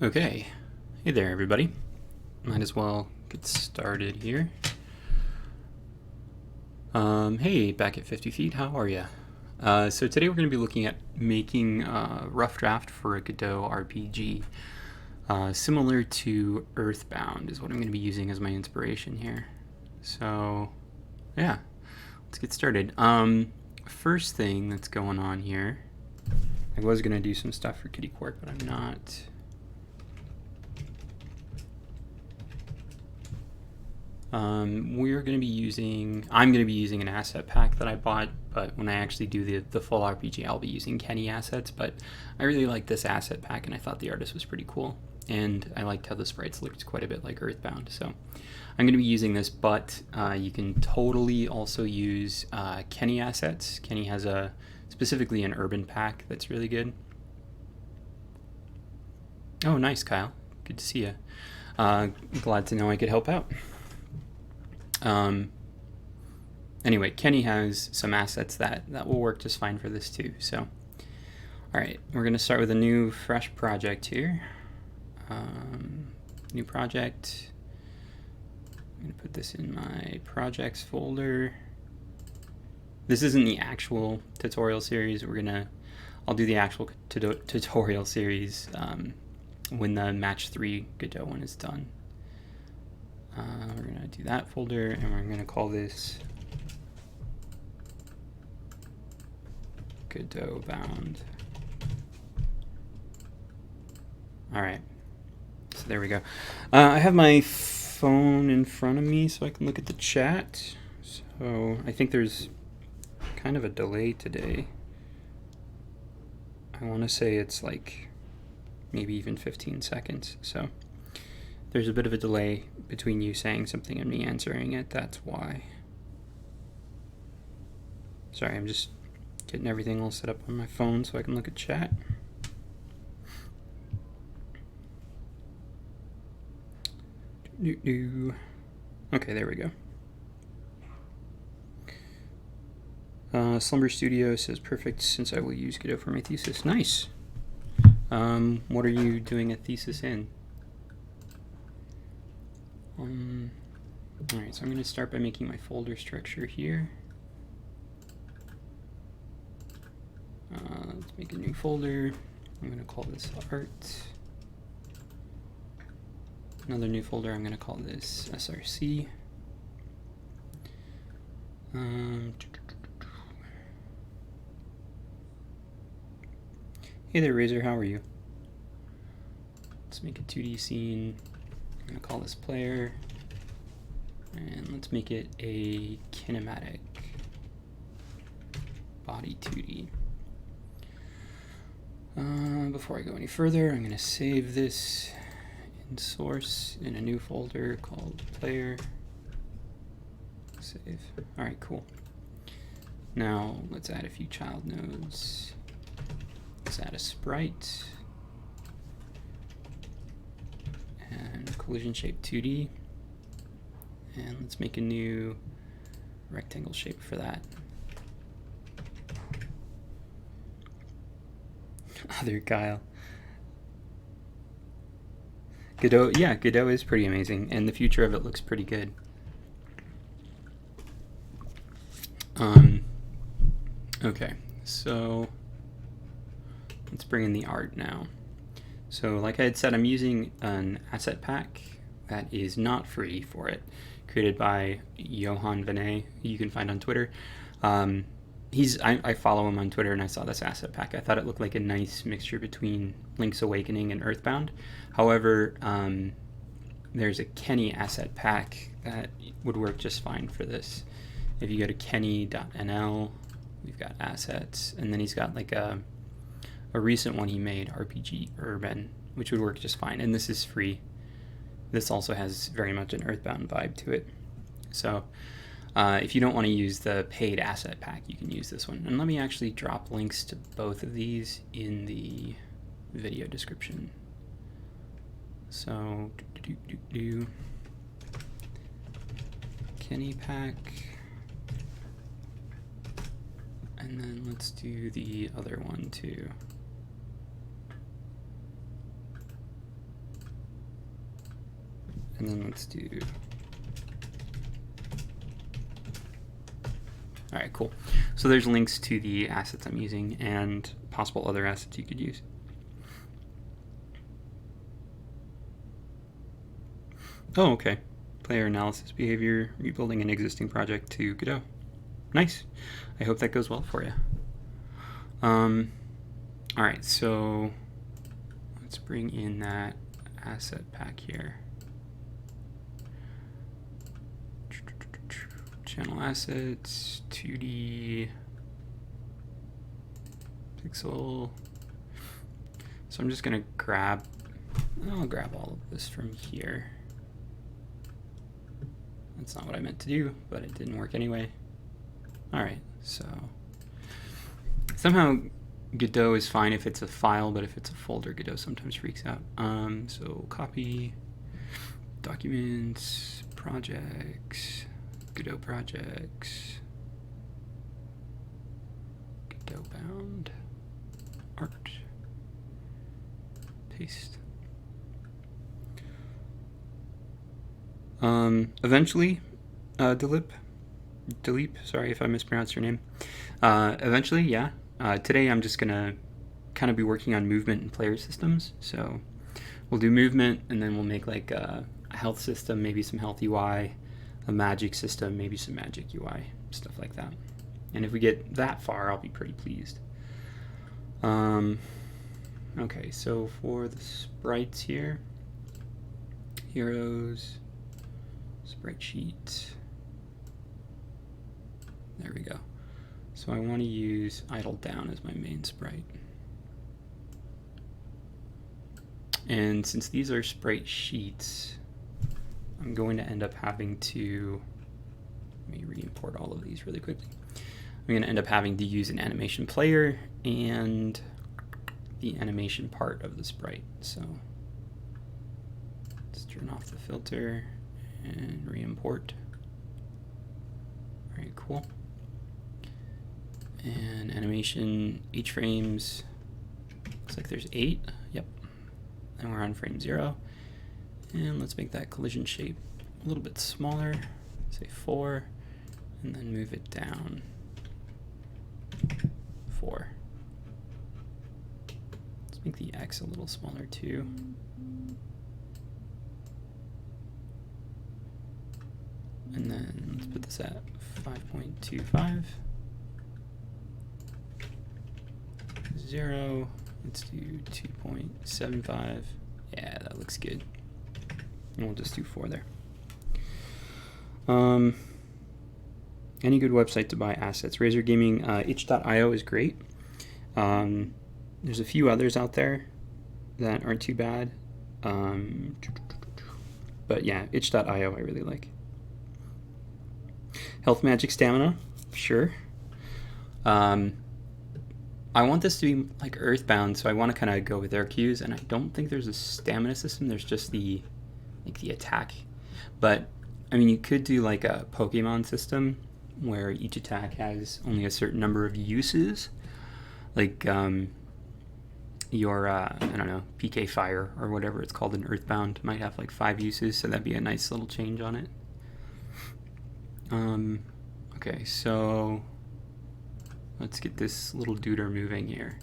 Okay, hey there everybody. Might as well get started here. Hey, back at 50 feet, how are ya? So today we're going to be looking at making a rough draft for a Godot RPG. Similar to Earthbound is what I'm going to be using as my inspiration here. So, yeah, let's get started. First thing that's going on here, I was going to do some stuff for Kitty Quark, but I'm not. I'm going to be using an asset pack that I bought, but when I actually do the full RPG, I'll be using Kenny assets, but I really like this asset pack, and I thought the artist was pretty cool, and I liked how the sprites looked quite a bit like Earthbound, so I'm going to be using this, but you can totally also use Kenny assets. Kenny has specifically an urban pack that's really good. Oh, nice, Kyle. Good to see you. Glad to know I could help out. Anyway, Kenny has some assets that will work just fine for this too. So, all right, we're going to start with a new fresh project here. New project. I'm going to put this in my projects folder. This isn't the actual tutorial series. I'll do the actual tutorial series when the match 3 Godot one is done. We're going to do that folder, and we're going to call this Godot Bound. All right, so there we go. I have my phone in front of me so I can look at the chat. So I think there's kind of a delay today. I want to say it's like maybe even 15 seconds. So there's a bit of a delay between you saying something and me answering it. That's why. Sorry, I'm just getting everything all set up on my phone so I can look at chat. Okay, there we go. Slumber Studio says, perfect, since I will use Godot for my thesis. Nice. What are you doing a thesis in? Alright, so I'm going to start by making my folder structure here. Let's make a new folder. I'm going to call this art. Another new folder, I'm going to call this src. Hey there, Razor, how are you? Let's make a 2D scene. I'm going to call this player, and let's make it a kinematic body 2D. Before I go any further, I'm going to save this in source in a new folder called player. Save. All right, cool. Now let's add a few child nodes. Let's add a sprite. And collision shape 2D, and let's make a new rectangle shape for that. Other Kyle. Godot, yeah, Godot is pretty amazing, and the future of it looks pretty good. Okay, so let's bring in the art now. So like I had said, I'm using an asset pack that is not free for it, created by Johan Venet, who you can find on Twitter. I follow him on Twitter, and I saw this asset pack. I thought it looked like a nice mixture between Link's Awakening and Earthbound. However, there's a Kenny asset pack that would work just fine for this. If you go to kenny.nl, we've got assets, and then he's got like a recent one he made, RPG Urban, which would work just fine, and this is free. This also has very much an Earthbound vibe to it. So if you don't want to use the paid asset pack, you can use this one. And let me actually drop links to both of these in the video description. So Kenny pack, and then let's do the other one too. And then let's do, all right, cool. So there's links to the assets I'm using and possible other assets you could use. Oh, okay. Player analysis behavior, rebuilding an existing project to Godot. Nice. I hope that goes well for you. All right, so let's bring in that asset pack here. Channel assets, 2D, pixel. So I'm just gonna I'll grab all of this from here. That's not what I meant to do, but it didn't work anyway. All right, so somehow Godot is fine if it's a file, but if it's a folder, Godot sometimes freaks out. So copy, documents, projects, Godot projects, Godot Bound, art, paste. Eventually, Dilip, sorry if I mispronounced your name. Eventually, yeah. Today I'm just gonna kind of be working on movement and player systems. So we'll do movement, and then we'll make like a health system, maybe some health UI, a magic system, maybe some magic UI, stuff like that. And if we get that far, I'll be pretty pleased. Okay, so for the sprites here, heroes, sprite sheet. There we go. So I want to use idle down as my main sprite. And since these are sprite sheets, I'm going to end up having to, let me re-import all of these really quickly. I'm going to end up having to use an animation player and the animation part of the sprite. So let's turn off the filter and re-import. All right, cool. And animation H-frames, looks like there's 8, yep. And we're on frame 0. And let's make that collision shape a little bit smaller, say 4, and then move it down 4. Let's make the X a little smaller too. And then let's put this at 5.25. 0. Let's do 2.75. Yeah, that looks good. And we'll just do 4 there. Any good website to buy assets? Razor Gaming, itch.io is great. There's a few others out there that aren't too bad. But yeah, itch.io I really like. Health, magic, stamina, sure. I want this to be like Earthbound, so I want to kind of go with their cues, and I don't think there's a stamina system. There's just the attack. But I mean, you could do like a Pokemon system where each attack has only a certain number of uses, like your I don't know, PK Fire or whatever it's called in Earthbound might have like 5 uses, so that'd be a nice little change on it. Okay, so let's get this little duder moving here.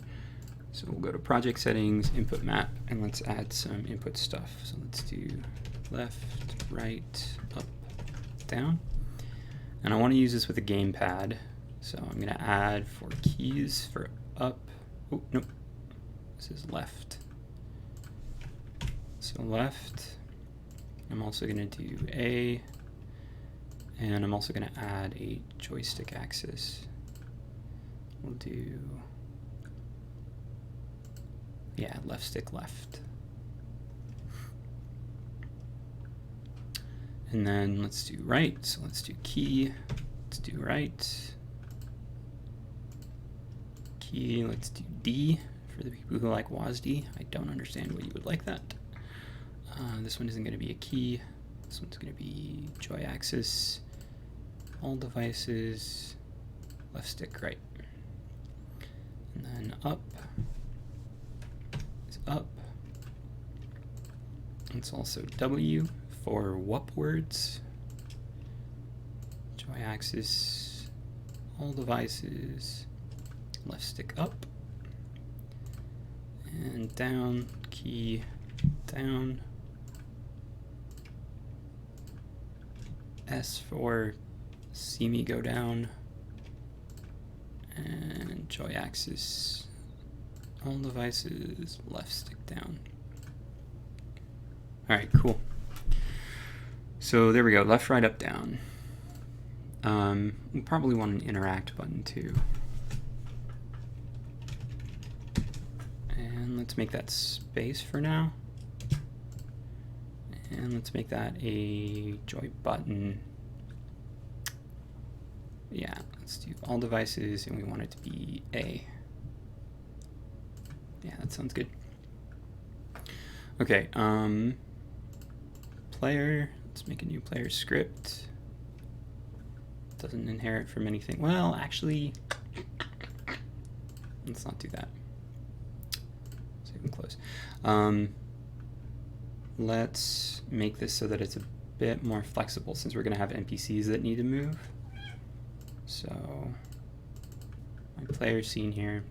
So we'll go to project settings, input map, and let's add some input stuff. So let's do left, right, up, down. And I want to use this with a gamepad. So I'm going to add for keys for up. Oh, nope. This is left. So left. I'm also going to do A. And I'm also going to add a joystick axis. We'll do, yeah, left stick left. And then let's do right. So let's do key. Let's do right. Key. Let's do D for the people who like WASD. I don't understand why you would like that. This one isn't going to be a key. This one's going to be joy axis. All devices. Left stick right. And then up is up. It's also W, for whoop words. Joy axis, all devices, left stick up, and down, key down. S for see me go down, and joy axis, all devices, left stick down. All right, cool. So there we go, left, right, up, down. We probably want an interact button too. And let's make that space for now. And let's make that a joy button. Yeah, let's do all devices, and we want it to be A. Yeah, that sounds good. Okay, player, let's make a new player script. Doesn't inherit from anything. Well, actually, let's not do that. Save and close. Let's make this so that it's a bit more flexible, since we're going to have NPCs that need to move. So my player scene here,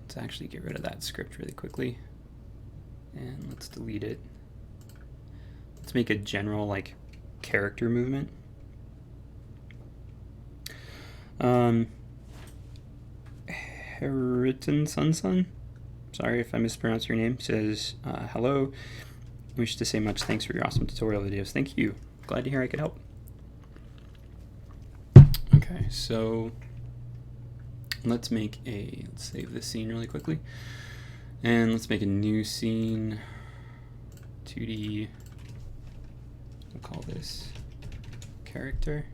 let's actually get rid of that script really quickly, and let's delete it. Let's make a general like character movement. Heriton Sun, sorry if I mispronounced your name, says, hello, wish to say much thanks for your awesome tutorial videos. Thank you. Glad to hear I could help. Okay, so let's save this scene really quickly. And let's make a new scene, 2D, we'll call this character.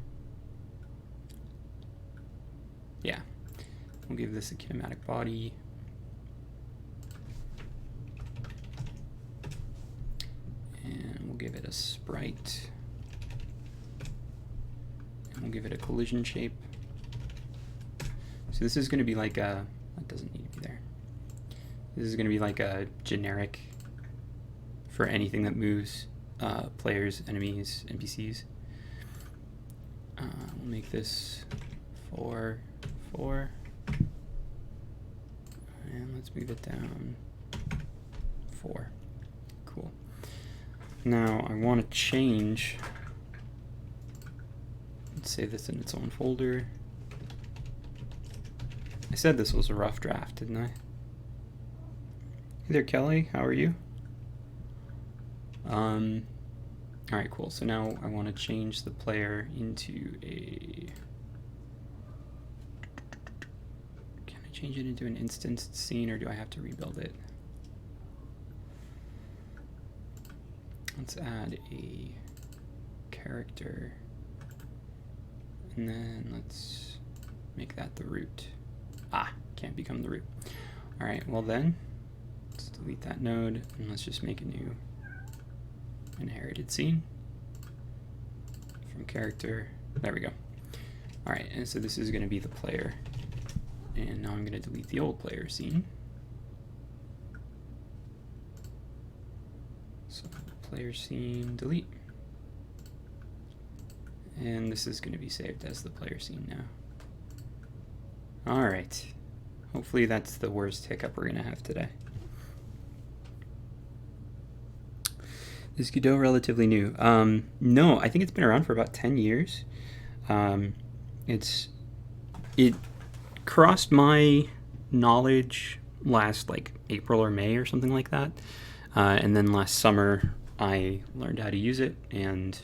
Yeah, we'll give this a kinematic body. And we'll give it a sprite. And we'll give it a collision shape. So this is going to be like a, that doesn't need to be there. This is going to be like a generic for anything that moves, players, enemies, NPCs. We'll make this 4, 4. And let's move it down 4. Cool. Now I want to change, let's save this in its own folder. I said this was a rough draft, didn't I? Hey there, Kelly, how are you? Alright, cool. So now I want to change the player into a, can I change it into an instanced scene, or do I have to rebuild it? Let's add a character, and then let's make that the root. Ah, can't become the root. All right, well then, let's delete that node, and let's just make a new inherited scene from character. There we go. All right, and so this is going to be the player, and now I'm going to delete the old player scene. So player scene, delete. And this is going to be saved as the player scene now. All right. Hopefully that's the worst hiccup we're going to have today. Is Godot relatively new? No, I think it's been around for about 10 years. It crossed my knowledge last like April or May or something like that. And then last summer I learned how to use it and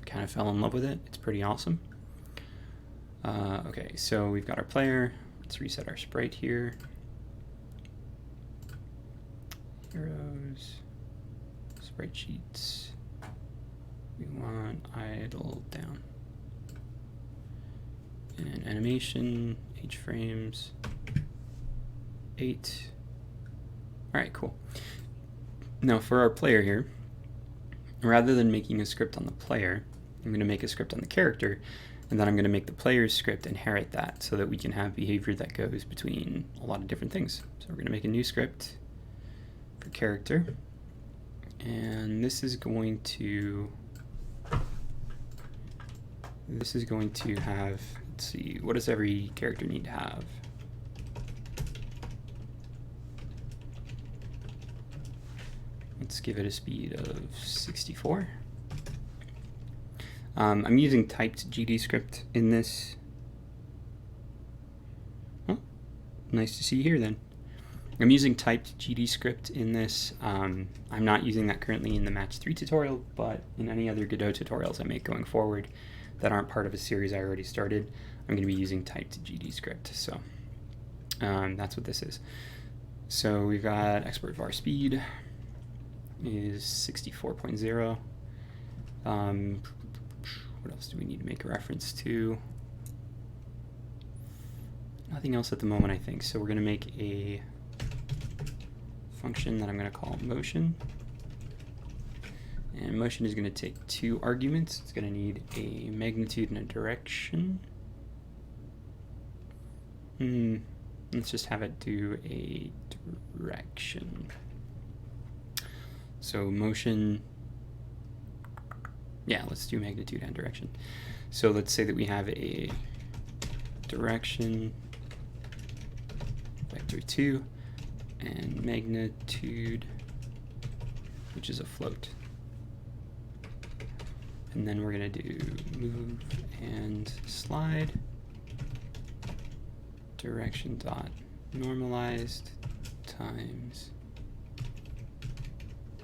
kind of fell in love with it. It's pretty awesome. Okay, so we've got our player. Let's reset our sprite here. Heroes, sprite sheets. We want idle down. And animation, H frames, 8. All right, cool. Now for our player here, rather than making a script on the player, I'm going to make a script on the character, and then I'm going to make the player's script inherit that so that we can have behavior that goes between a lot of different things. So we're going to make a new script for character, And this is going to have, let's see, what does every character need to have? Let's give it a speed of 64. I'm using typed GDScript in this. Oh, nice to see you here then. I'm using typed GDScript in this. I'm not using that currently in the Match 3 tutorial, but in any other Godot tutorials I make going forward that aren't part of a series I already started, I'm going to be using typed GDScript. So that's what this is. So we've got export var speed is 64.0. What else do we need to make a reference to? Nothing else at the moment, I think. So we're going to make a function that I'm going to call motion. And motion is going to take 2 arguments. It's going to need a magnitude and a direction. Let's just have it do a direction. So motion, yeah, let's do magnitude and direction. So let's say that we have a direction vector 2 and magnitude, which is a float. And then we're going to do move and slide, direction dot normalized times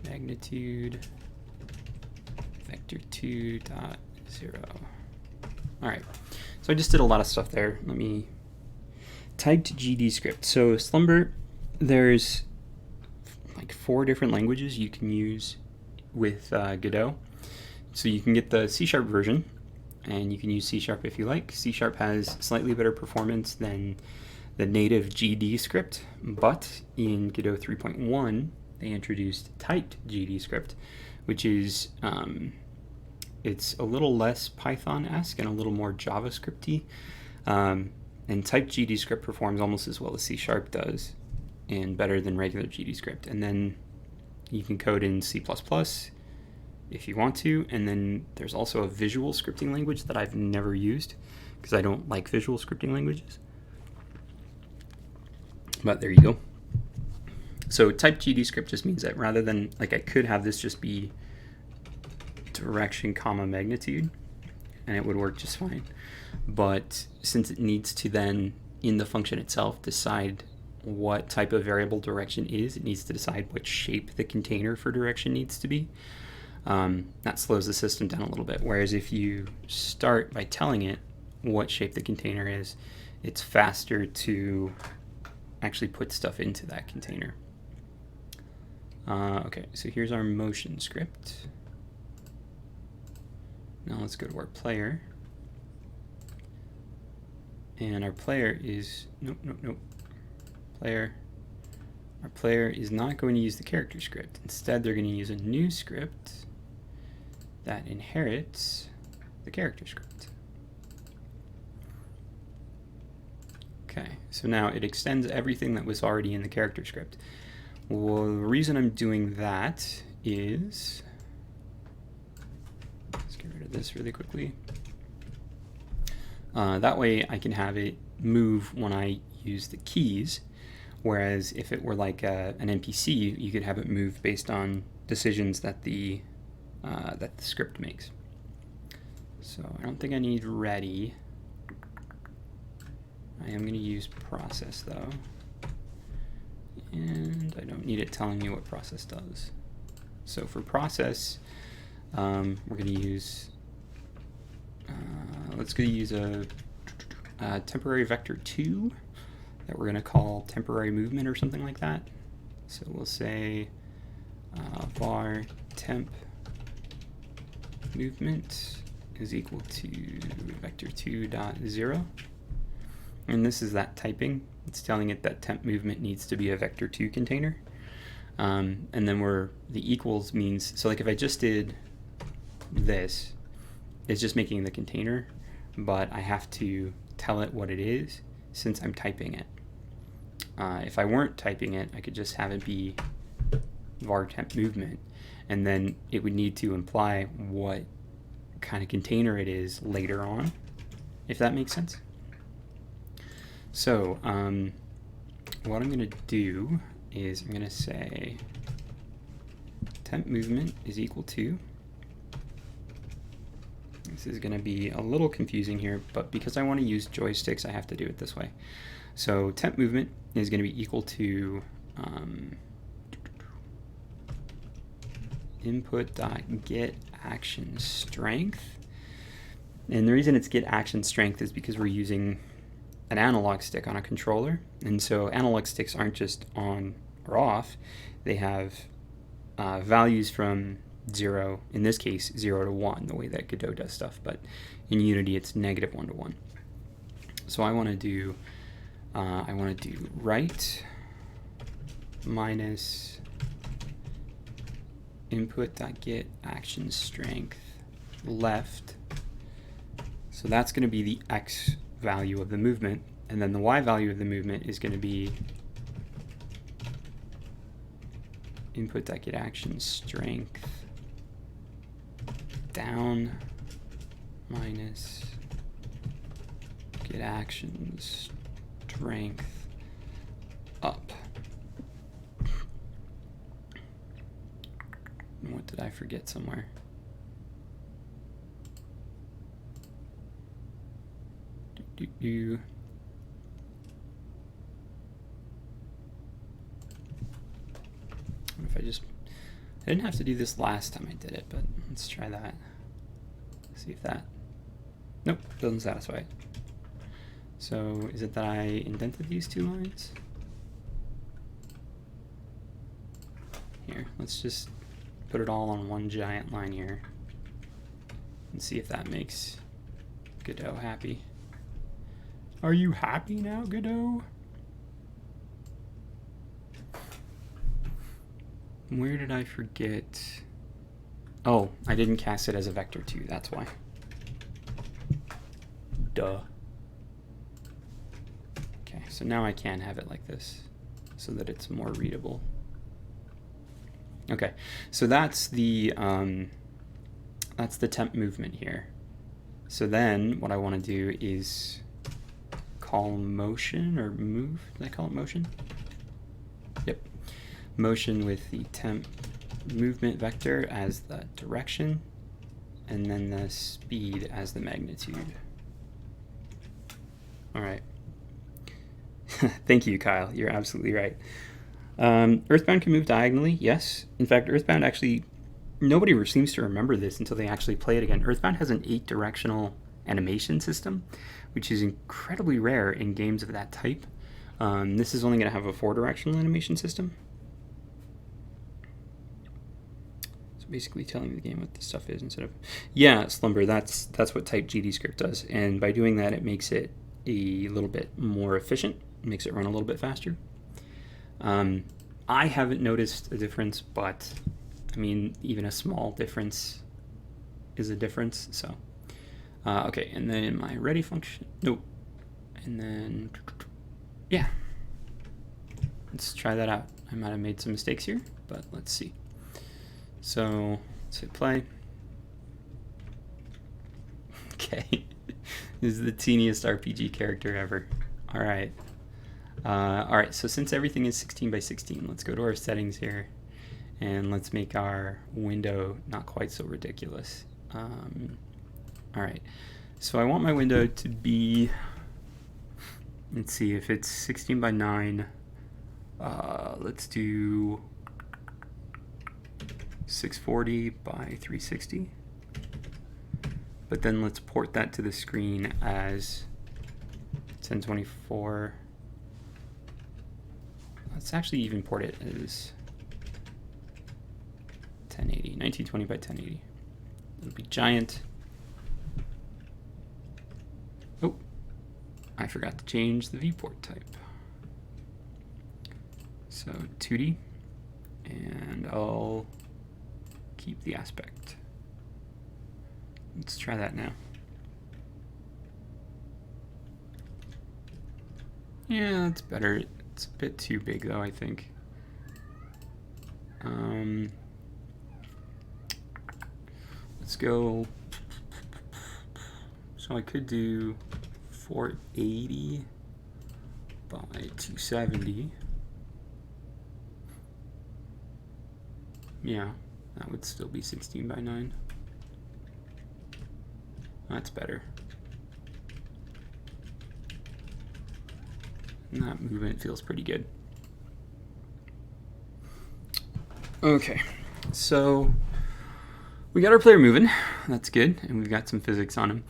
magnitude vector 2 dot 0. All right, so I just did a lot of stuff there. Let me typed GDScript. So Slumber, there's like 4 different languages you can use with Godot. So you can get the C# version, and you can use C# if you like. C# has slightly better performance than the native GDScript, but in Godot 3.1, they introduced typed GDScript, which is it's a little less Python-esque and a little more JavaScript-y. And typed GDScript performs almost as well as C# does, and better than regular GDScript. And then you can code in C++ if you want to, and then there's also a visual scripting language that I've never used because I don't like visual scripting languages. But there you go. So typed GDScript just means that rather than, like, I could have this just be direction comma magnitude and it would work just fine. But since it needs to then, in the function itself, decide what type of variable direction is, it needs to decide what shape the container for direction needs to be. That slows the system down a little bit. Whereas if you start by telling it what shape the container is, it's faster to actually put stuff into that container. Okay, so here's our motion script. Now let's go to our player. And our player is, nope. Player. Our player is not going to use the character script. Instead, they're going to use a new script that inherits the character script. Okay, so now it extends everything that was already in the character script. Well, the reason I'm doing that is, let's get rid of this really quickly. That way I can have it move when I use the keys, whereas if it were like an NPC, you could have it move based on decisions that the script makes. So I don't think I need ready. I am going to use process though, and I don't need it telling me what process does. So for process, we're going to use, let's go use a temporary vector 2 that we're going to call temporary movement or something like that. So we'll say var temp movement is equal to vector2.0, and this is that typing. It's telling it that temp movement needs to be a vector2 container, and then the equals means, so like if I just did this, it's just making the container, but I have to tell it what it is since I'm typing it. If I weren't typing it, I could just have it be var temp movement, and then it would need to imply what kind of container it is later on, if that makes sense. So what I'm going to do is I'm going to say temp movement is equal to, this is going to be a little confusing here, but because I want to use joysticks, I have to do it this way. So temp movement is going to be equal to input.get action strength. And the reason it's get action strength is because we're using an analog stick on a controller. And so analog sticks aren't just on or off. They have values from 0, in this case 0 to 1, the way that Godot does stuff, but in Unity it's negative 1 to 1. So I want to do right minus input.get action strength left. So that's going to be the x value of the movement, and then the y value of the movement is going to be input.get action strength down minus get action strength up. And what did I forget somewhere? What if I didn't have to do this last time I did it, but let's try that. See if that, nope, doesn't satisfy it. So is it that I indented these 2 lines? Here, let's just put it all on one giant line here and see if that makes Godot happy. Are you happy now, Godot? Where did I forget? Oh, I didn't cast it as a vector too, that's why. Duh. Okay, so now I can have it like this so that it's more readable. Okay, so that's the temp movement here. So then what I want to do is call motion or move. Did I call it motion? Yep. Motion with the temp movement vector as the direction, and then the speed as the magnitude. All right. Thank you, Kyle. You're absolutely right. Earthbound can move diagonally, yes. In fact, Earthbound actually, nobody seems to remember this until they actually play it again. Earthbound has an 8-directional animation system, which is incredibly rare in games of that type. This is only going to have a 4-directional animation system. So basically telling the game what this stuff is instead of... Yeah, Slumber, that's what type GDScript does. And by doing that, it makes it a little bit more efficient. It makes it run a little bit faster. I haven't noticed a difference, but I mean, even a small difference is a difference. So, okay, and then my ready function, nope, and then, yeah, let's try that out. I might have made some mistakes here, but let's see. So let's hit play. Okay, this is the teeniest RPG character ever. All right. All right, so since everything is 16 by 16, let's go to our settings here, and let's make our window not quite so ridiculous. All right, so I want my window to be, let's see, if it's 16 by 9, let's do 640 by 360. But then let's port that to the screen as 1024. Let's actually even port it as 1080, 1920 by 1080. It'll be giant. Oh, I forgot to change the viewport type. So 2D, and I'll keep the aspect. Let's try that now. Yeah, that's better. It's a bit too big though, I think. let's go. So I could do 480 by 270. Yeah, that would still be 16 by 9. That's better. And that movement feels pretty good. Okay, so we got our player moving. That's good, and we've got some physics on him.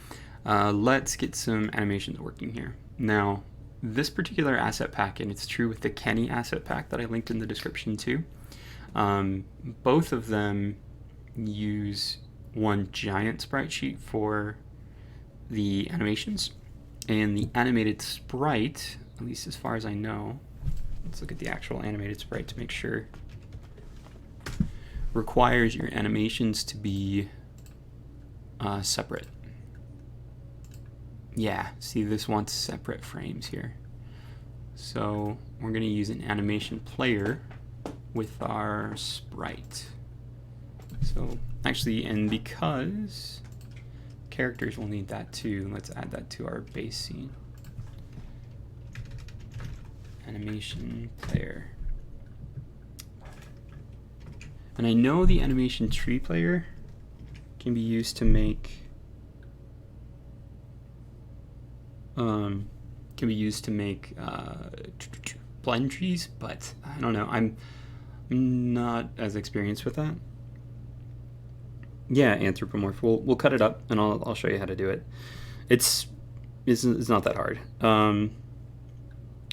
Let's get some animations working here. Now, this particular asset pack, and it's true with the Kenny asset pack that I linked in the description too, both of them use one giant sprite sheet for the animations, and the animated sprite, at least as far as I know, let's look at the actual animated sprite to make sure, requires your animations to be separate. Yeah, see, this wants separate frames here. So we're going to use an animation player with our sprite. So actually, and because characters will need that too, let's add that to our base scene. Animation player. And I know the animation tree player can be used to make blend trees, but I don't know. I'm not as experienced with that. Yeah, anthropomorph. We'll cut it up, and I'll show you how to do it. It's not that hard. What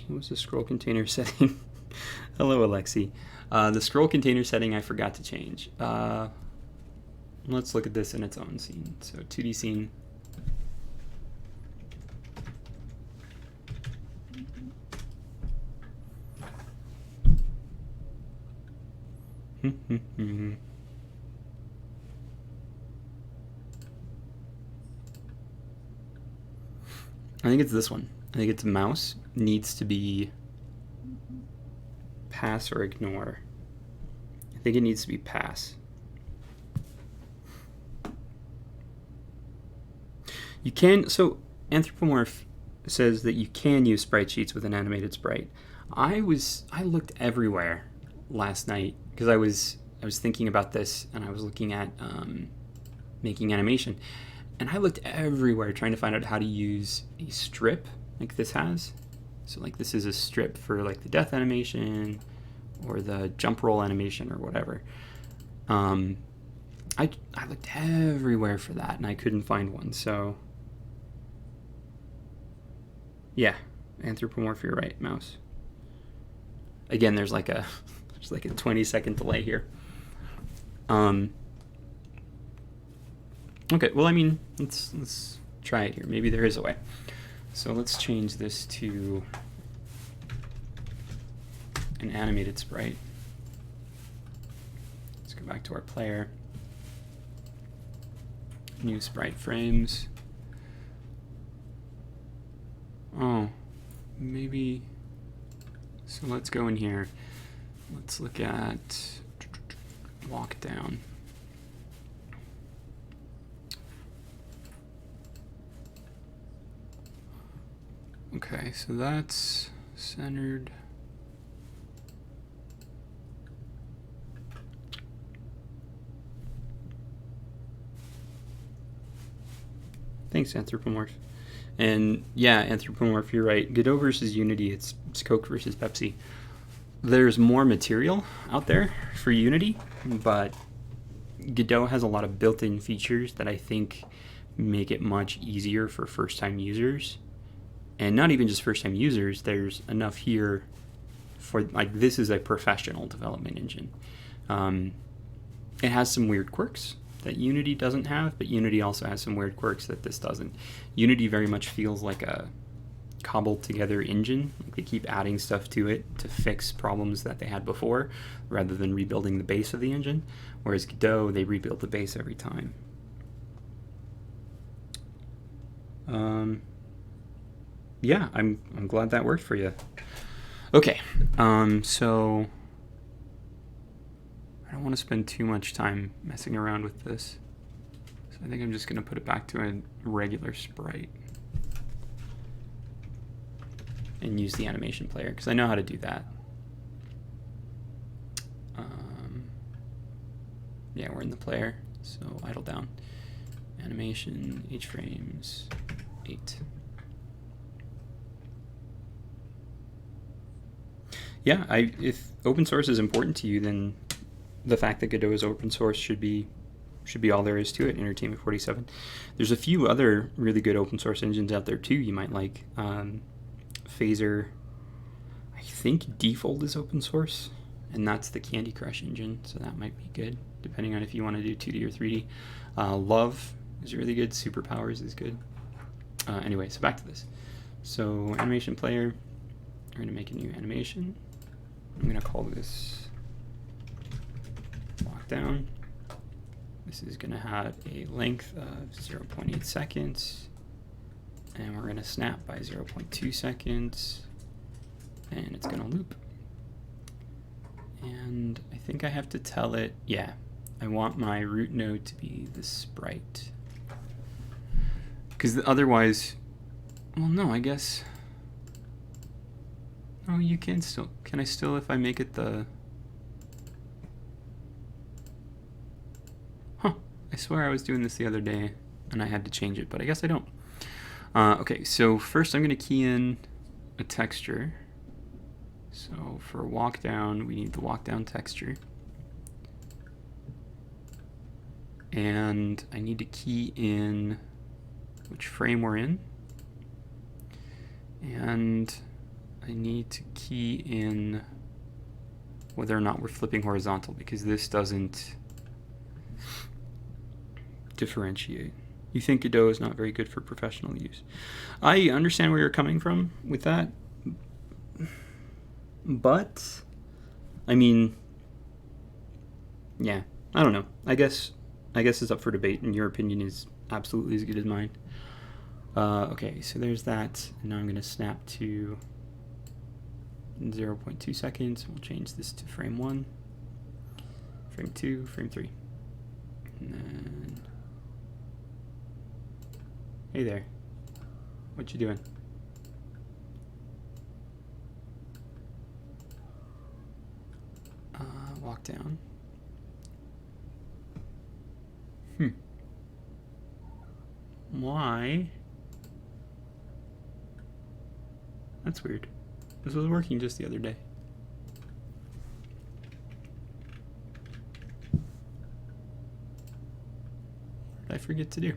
was the scroll container setting? Hello, Alexi. The scroll container setting I forgot to change. Let's look at this in its own scene. So 2D scene. I think it's this one. I think it's mouse needs to be pass or ignore. I think it needs to be pass. You can, so Anthropomorph says that you can use sprite sheets with an animated sprite. I looked everywhere last night because I was thinking about this, and I was looking at making animation, and I looked everywhere trying to find out how to use a strip like this has. So like this is a strip for like the death animation or the jump roll animation or whatever. I looked everywhere for that and I couldn't find one. So yeah, Anthropomorph, you're right, mouse. Again, there's like a 20-second delay here. Okay, well, I mean, let's try it here. Maybe there is a way. So let's change this to an animated sprite. Let's go back to our player. New sprite frames. Oh, maybe. So let's go in here. Let's look at walk down. Okay, so that's centered. Thanks, Anthropomorph. And yeah, Anthropomorph, you're right. Godot versus Unity, it's Coke versus Pepsi. There's more material out there for Unity, but Godot has a lot of built-in features that I think make it much easier for first-time users. And not even just first-time users, there's enough here for, like, this is a professional development engine. It has some weird quirks that Unity doesn't have, but Unity also has some weird quirks that this doesn't. Unity very much feels like a cobbled together engine. Like they keep adding stuff to it to fix problems that they had before, rather than rebuilding the base of the engine. Whereas Godot, they rebuild the base every time. Yeah, I'm glad that worked for you. Okay, so I don't want to spend too much time messing around with this. I think I'm just going to put it back to a regular sprite and use the animation player because I know how to do that. Yeah, we're in the player, so idle down. Animation, H frames, 8. Yeah, if open source is important to you, then the fact that Godot is open source should be all there is to it. Entertainment 47. There's a few other really good open source engines out there too you might like. Phaser, I think Default is open source, and that's the Candy Crush engine, so that might be good depending on if you want to do 2D or 3D. Love is really good. Superpowers is good. Anyway, so back to this. So animation player, we're going to make a new animation. I'm going to call this walk down. This is going to have a length of 0.8 seconds, and we're going to snap by 0.2 seconds, and it's going to loop. And I think I have to tell it, yeah, I want my root node to be the sprite. Because otherwise, well, no, I guess, oh, you can still, can I still, if I make it the, I swear I was doing this the other day and I had to change it, but I guess I don't. Okay, so first I'm going to key in a texture. So for walk down, we need the walk down texture. And I need to key in which frame we're in. And I need to key in whether or not we're flipping horizontal, because this doesn't differentiate. You think Godot is not very good for professional use. I understand where you're coming from with that, but I mean, yeah, I don't know. I guess it's up for debate, and your opinion is absolutely as good as mine. Okay, so there's that. And now I'm going to snap to 0.2 seconds. We'll change this to frame 1, frame 2, frame 3. And then, hey there, what you doing? Walk down. Why? That's weird. This was working just the other day. What did I forget to do?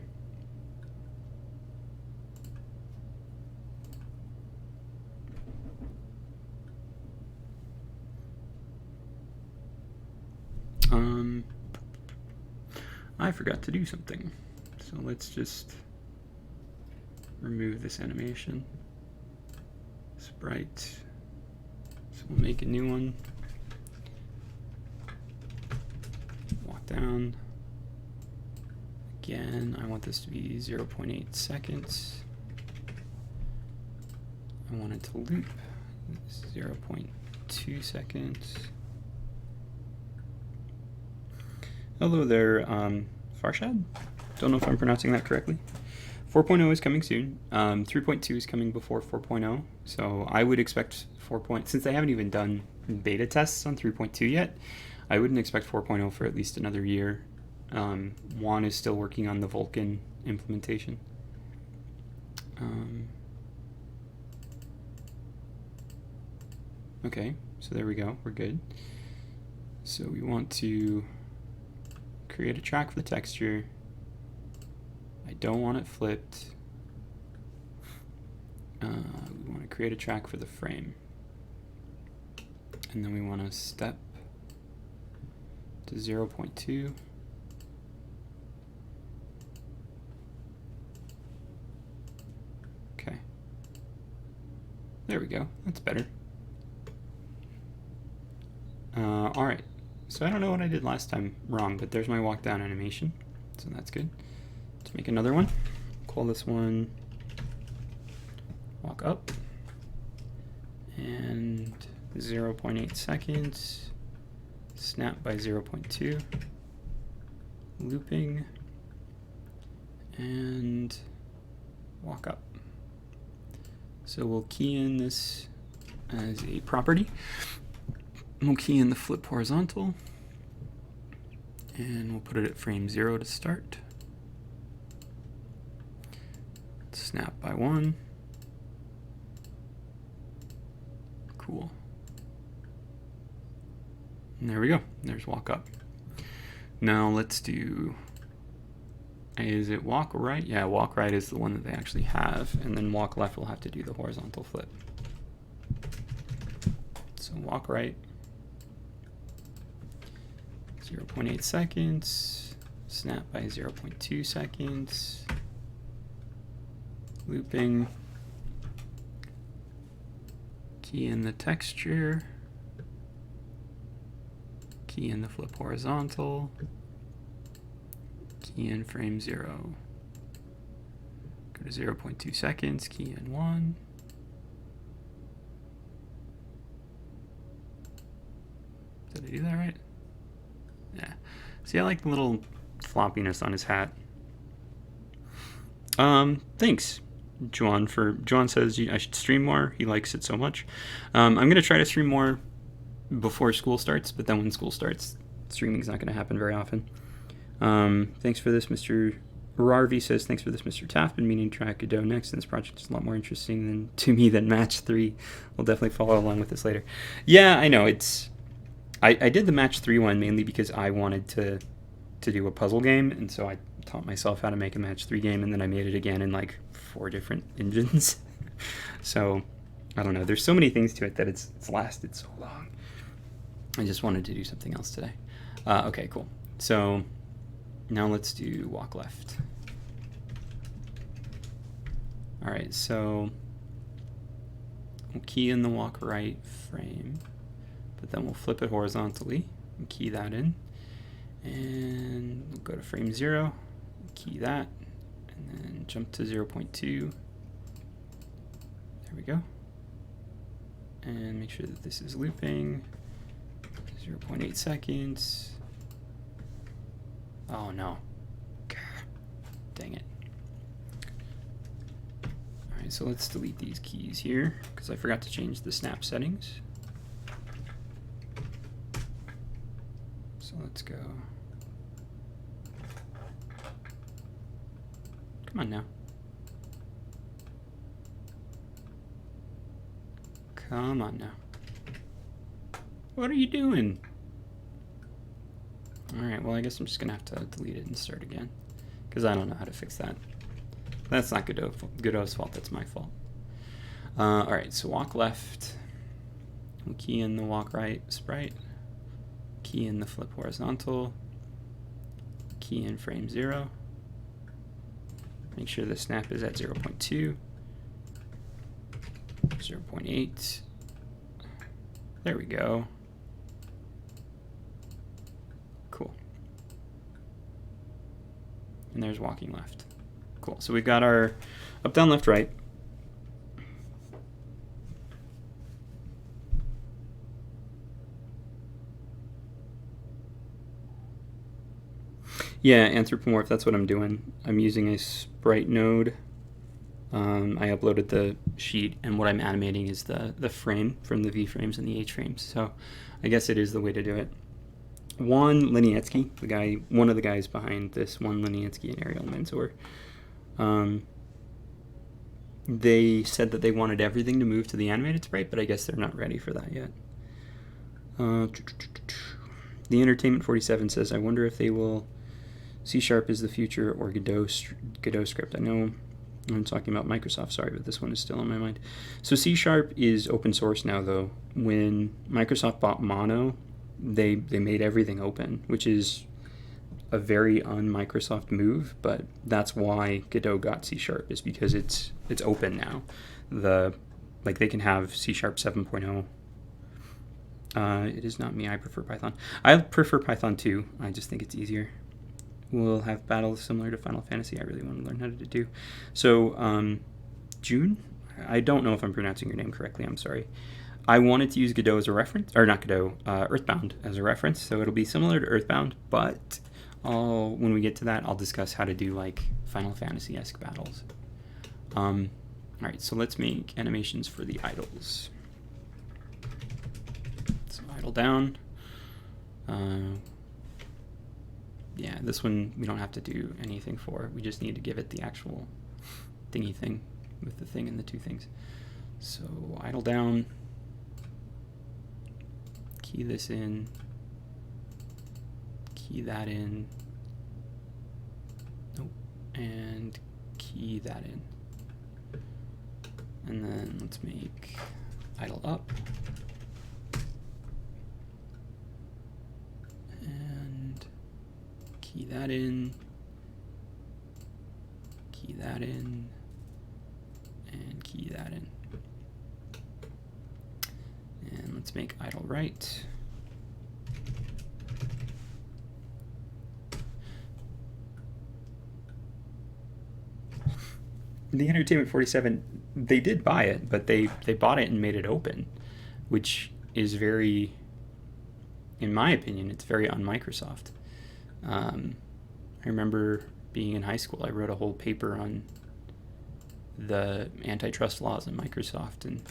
I forgot to do something. So let's just remove this animation. Sprite. So we'll make a new one. Walk down. Again, I want this to be 0.8 seconds. I want it to loop 0.2 seconds. Hello there, Farshad. Don't know if I'm pronouncing that correctly. 4.0 is coming soon. 3.2 is coming before 4.0. So I would expect 4. Since they haven't even done beta tests on 3.2 yet, I wouldn't expect 4.0 for at least another year. Juan is still working on the Vulkan implementation. Okay, so there we go. We're good. So we want to create a track for the texture. I don't want it flipped. We want to create a track for the frame. And then we want to step to 0.2. Okay. There we go. That's better. All right. So I don't know what I did last time wrong, but there's my walk down animation. So that's good. Let's make another one. Call this one walk up. And 0.8 seconds. Snap by 0.2. Looping. and walk up. So we'll key in this as a property. We'll key in the flip horizontal, and we'll put it at frame 0 to start. Snap by 1. Cool. And there we go. There's walk up. Now let's do, is it walk right? Yeah, walk right is the one that they actually have, and then walk left will have to do the horizontal flip. So walk right, 0.8 seconds, snap by 0.2 seconds, looping, key in the texture, key in the flip horizontal, key in frame 0, go to 0.2 seconds, key in 1, did I do that right? Yeah. See, I like the little floppiness on his hat. Thanks, Juan. Juan says I should stream more. He likes it so much. I'm gonna try to stream more before school starts, but then when school starts, streaming's not gonna happen very often. Thanks for this, Mr. Rarvi says, thanks for this, Mr. Taft. Been meaning to try Godot next, and this project is a lot more interesting to me than Match 3. We'll definitely follow along with this later. Yeah, I know, I did the Match 3 one mainly because I wanted to do a puzzle game, and so I taught myself how to make a Match 3 game, and then I made it again in like 4 different engines. So, I don't know, there's so many things to it that it's lasted so long. I just wanted to do something else today. Okay, cool. So, now let's do walk left. Alright, so we'll key in the walk right frame, but then we'll flip it horizontally and key that in. And we'll go to frame 0, key that, and then jump to 0.2. There we go. And make sure that this is looping. 0.8 seconds. Oh no. Dang it. Alright, so let's delete these keys here because I forgot to change the snap settings. So let's go. Come on now. Come on now. What are you doing? Alright, well I guess I'm just gonna have to delete it and start again, because I don't know how to fix that. That's not Godot's fault, that's my fault. Alright, so walk left. We'll key in the walk right sprite. Key in the flip horizontal. Key in frame 0. Make sure the snap is at 0.2. 0.8. There we go. Cool. And there's walking left. Cool. So we've got our up, down, left, right. Yeah, anthropomorph, that's what I'm doing. I'm using a sprite node. I uploaded the sheet, and what I'm animating is the frame from the V frames and the H frames. So I guess it is the way to do it. Juan Linietsky, one of the guys behind this, Juan Linietsky and Ariel Mansour, they said that they wanted everything to move to the animated sprite, but I guess they're not ready for that yet. The Entertainment 47 says, I wonder if they will C# is the future or Godot script. I know I'm talking about Microsoft, sorry, but this one is still on my mind. So C# is open source now, though. When Microsoft bought Mono, they made everything open, which is a very un-Microsoft move, but that's why Godot got C#, is because it's open now. They can have C# 7.0. It is not me, I prefer Python. I prefer Python too, I just think it's easier. We'll have battles similar to Final Fantasy. I really want to learn how to do. So, June? I don't know if I'm pronouncing your name correctly. I'm sorry. I wanted to use Godot as a reference, or not Godot, Earthbound as a reference. So it'll be similar to Earthbound, but When we get to that, I'll discuss how to do like Final Fantasy-esque battles. All right, so let's make animations for the idols. So idle down. Yeah, this one we don't have to do anything for. We just need to give it the actual thingy thing with the thing and the two things. So idle down. Key this in. Key that in. Nope. And key that in. And then let's make idle up. And key that in. Key that in. And key that in. And let's make idle right. The Entertainment 47, they did buy it, but they bought it and made it open, which is very, in my opinion, it's very un-Microsoft. I remember being in high school, I wrote a whole paper on the antitrust laws in Microsoft, and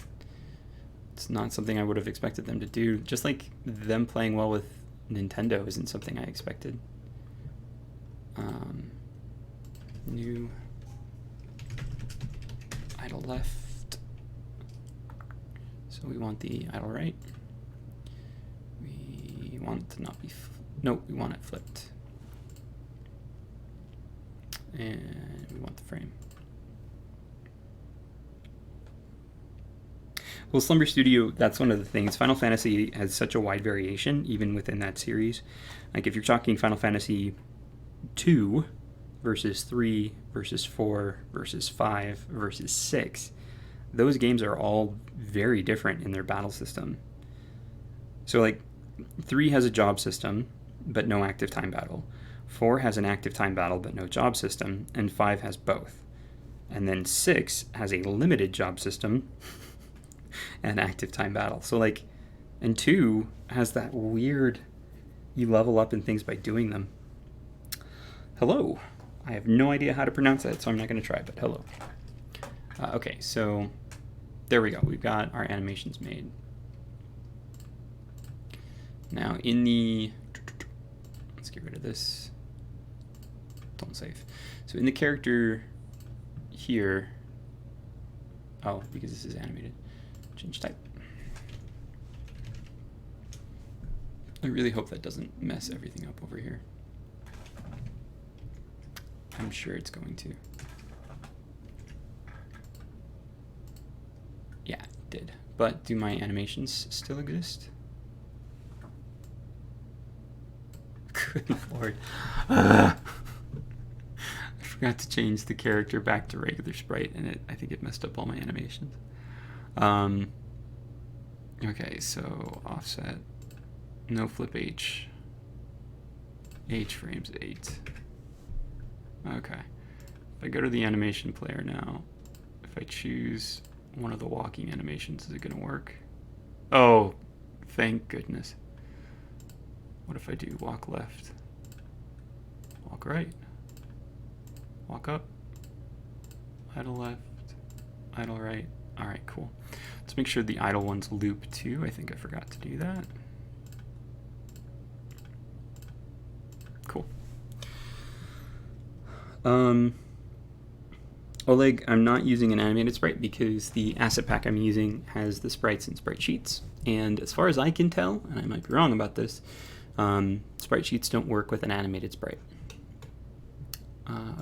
it's not something I would have expected them to do. Just like them playing well with Nintendo isn't something I expected. New idle left. So we want the idle right. We want it to not be, nope, we want it flipped. And we want the frame. Well, Slumber Studio, that's one of the things. Final Fantasy has such a wide variation, even within that series. Like if you're talking Final Fantasy 2 versus 3 versus 4 versus 5 versus 6, those games are all very different in their battle system. So like 3 has a job system, but no active time battle. 4 has an active time battle, but no job system, and 5 has both. And then 6 has a limited job system and active time battle. So like, and 2 has that weird, you level up in things by doing them. Hello. I have no idea how to pronounce that, so I'm not going to try, but hello. Okay, so there we go. We've got our animations made. Now in the, let's get rid of this. Don't save. So in the character here, oh, because this is animated, change type. I really hope that doesn't mess everything up over here. I'm sure it's going to. Yeah, it did. But do my animations still exist? Good Lord. I forgot to change the character back to regular sprite, and I think it messed up all my animations. Okay, so offset, no flip H. H frames 8. Okay, if I go to the animation player now, if I choose one of the walking animations, is it going to work? Oh, thank goodness. What if I do walk left, walk right, walk up, idle left, idle right? All right, cool. Let's make sure the idle ones loop too. I think I forgot to do that. Cool. Oleg, I'm not using an animated sprite because the asset pack I'm using has the sprites and sprite sheets. And as far as I can tell, and I might be wrong about this, sprite sheets don't work with an animated sprite.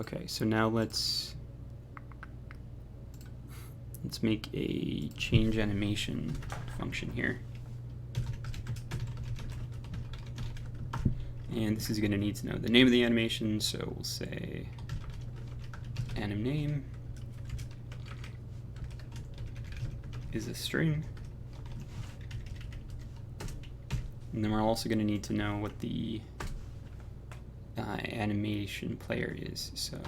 Okay, so now let's make a change animation function here. And this is going to need to know the name of the animation, so we'll say anim name is a string. And then we're also going to need to know what the animation player is. So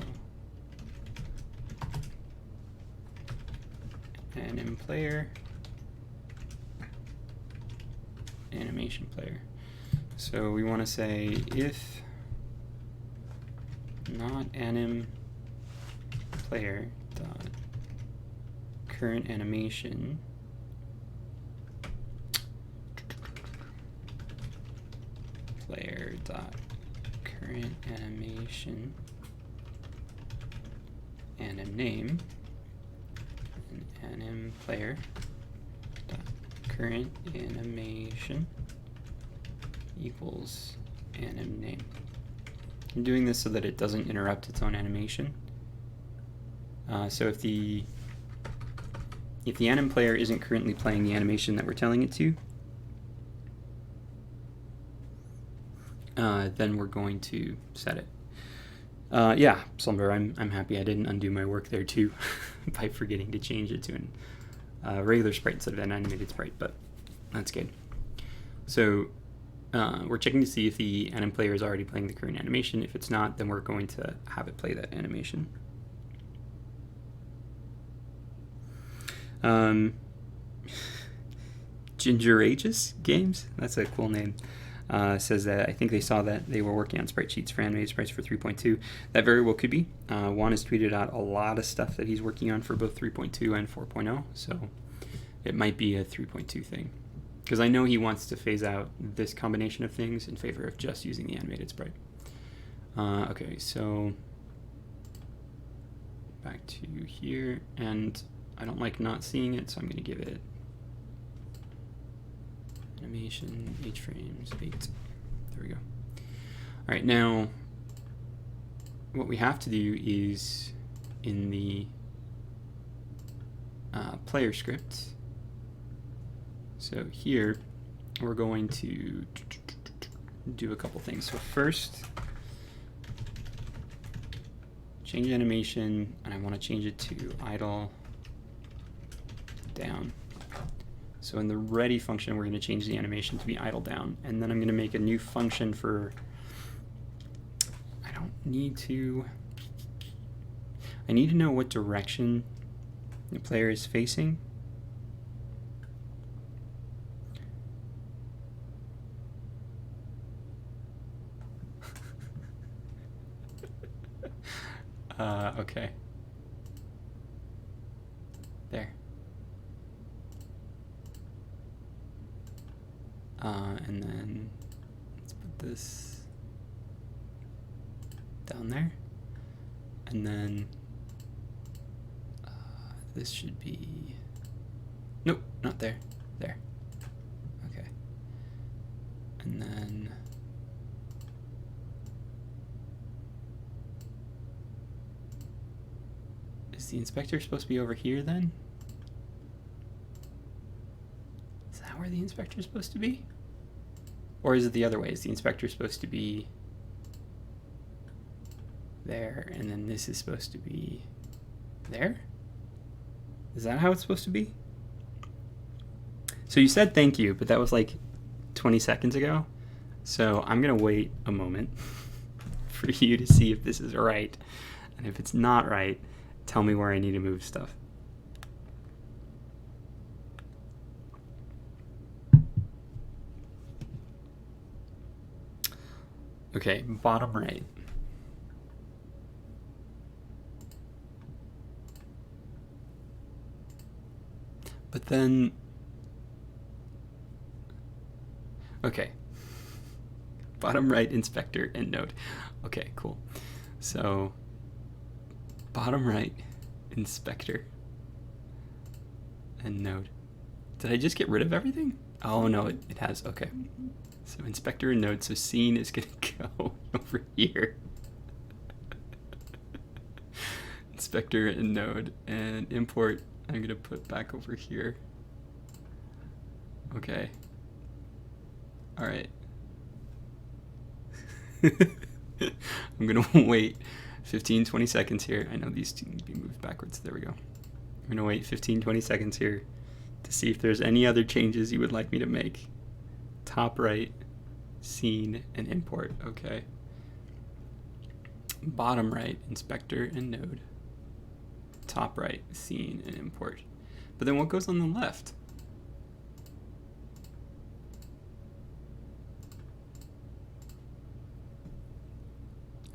anim player, animation player. So we want to say if not anim player dot current animation player dot current animation anim name and anim player dot current animation equals anim name. I'm doing this so that it doesn't interrupt its own animation. So if the anim player isn't currently playing the animation that we're telling it to, then we're going to set it. Yeah, Slumber, I'm happy I didn't undo my work there too by forgetting to change it to a regular sprite instead of an animated sprite, but that's good. So we're checking to see if the anim player is already playing the current animation. If it's not, then we're going to have it play that animation. Gingerageous Games, that's a cool name. Says that I think they saw that they were working on sprite sheets for animated sprites for 3.2. That very well could be. Juan has tweeted out a lot of stuff that he's working on for both 3.2 and 4.0, so it might be a 3.2 thing. Because I know he wants to phase out this combination of things in favor of just using the animated sprite. Okay, so back to here, and I don't like not seeing it, so I'm going to give it animation, H frames, 8. There we go. All right, now what we have to do is in the player script. So here we're going to do a couple things. So first, change animation, and I want to change it to idle down. So in the ready function, we're going to change the animation to be idle down, and then I'm going to make a new function for, I need to know what direction the player is facing. Okay. There. And then let's put this down there. And then this should be, nope, not there, there. Okay. And then is the inspector supposed to be over here then? Is that where the inspector is supposed to be? Or is it the other way? Is the inspector supposed to be there, and then this is supposed to be there? Is that how it's supposed to be? So you said thank you, but that was like 20 seconds ago. So I'm gonna wait a moment for you to see if this is right. And if it's not right, tell me where I need to move stuff. Okay, bottom right. But then, okay, bottom right, inspector, and node. Okay, cool. So, bottom right, inspector, and node. Did I just get rid of everything? Oh no, it has, okay. So inspector and node, so scene is gonna go over here. Inspector and node, and import I'm gonna put back over here. Okay. All right. I'm gonna wait 15-20 seconds here. I know these two need to be moved backwards. There we go. I'm gonna wait 15-20 seconds here to see if there's any other changes you would like me to make. Top right, scene, and import. Okay. Bottom right, inspector and node. Top right, scene, and import. But then what goes on the left?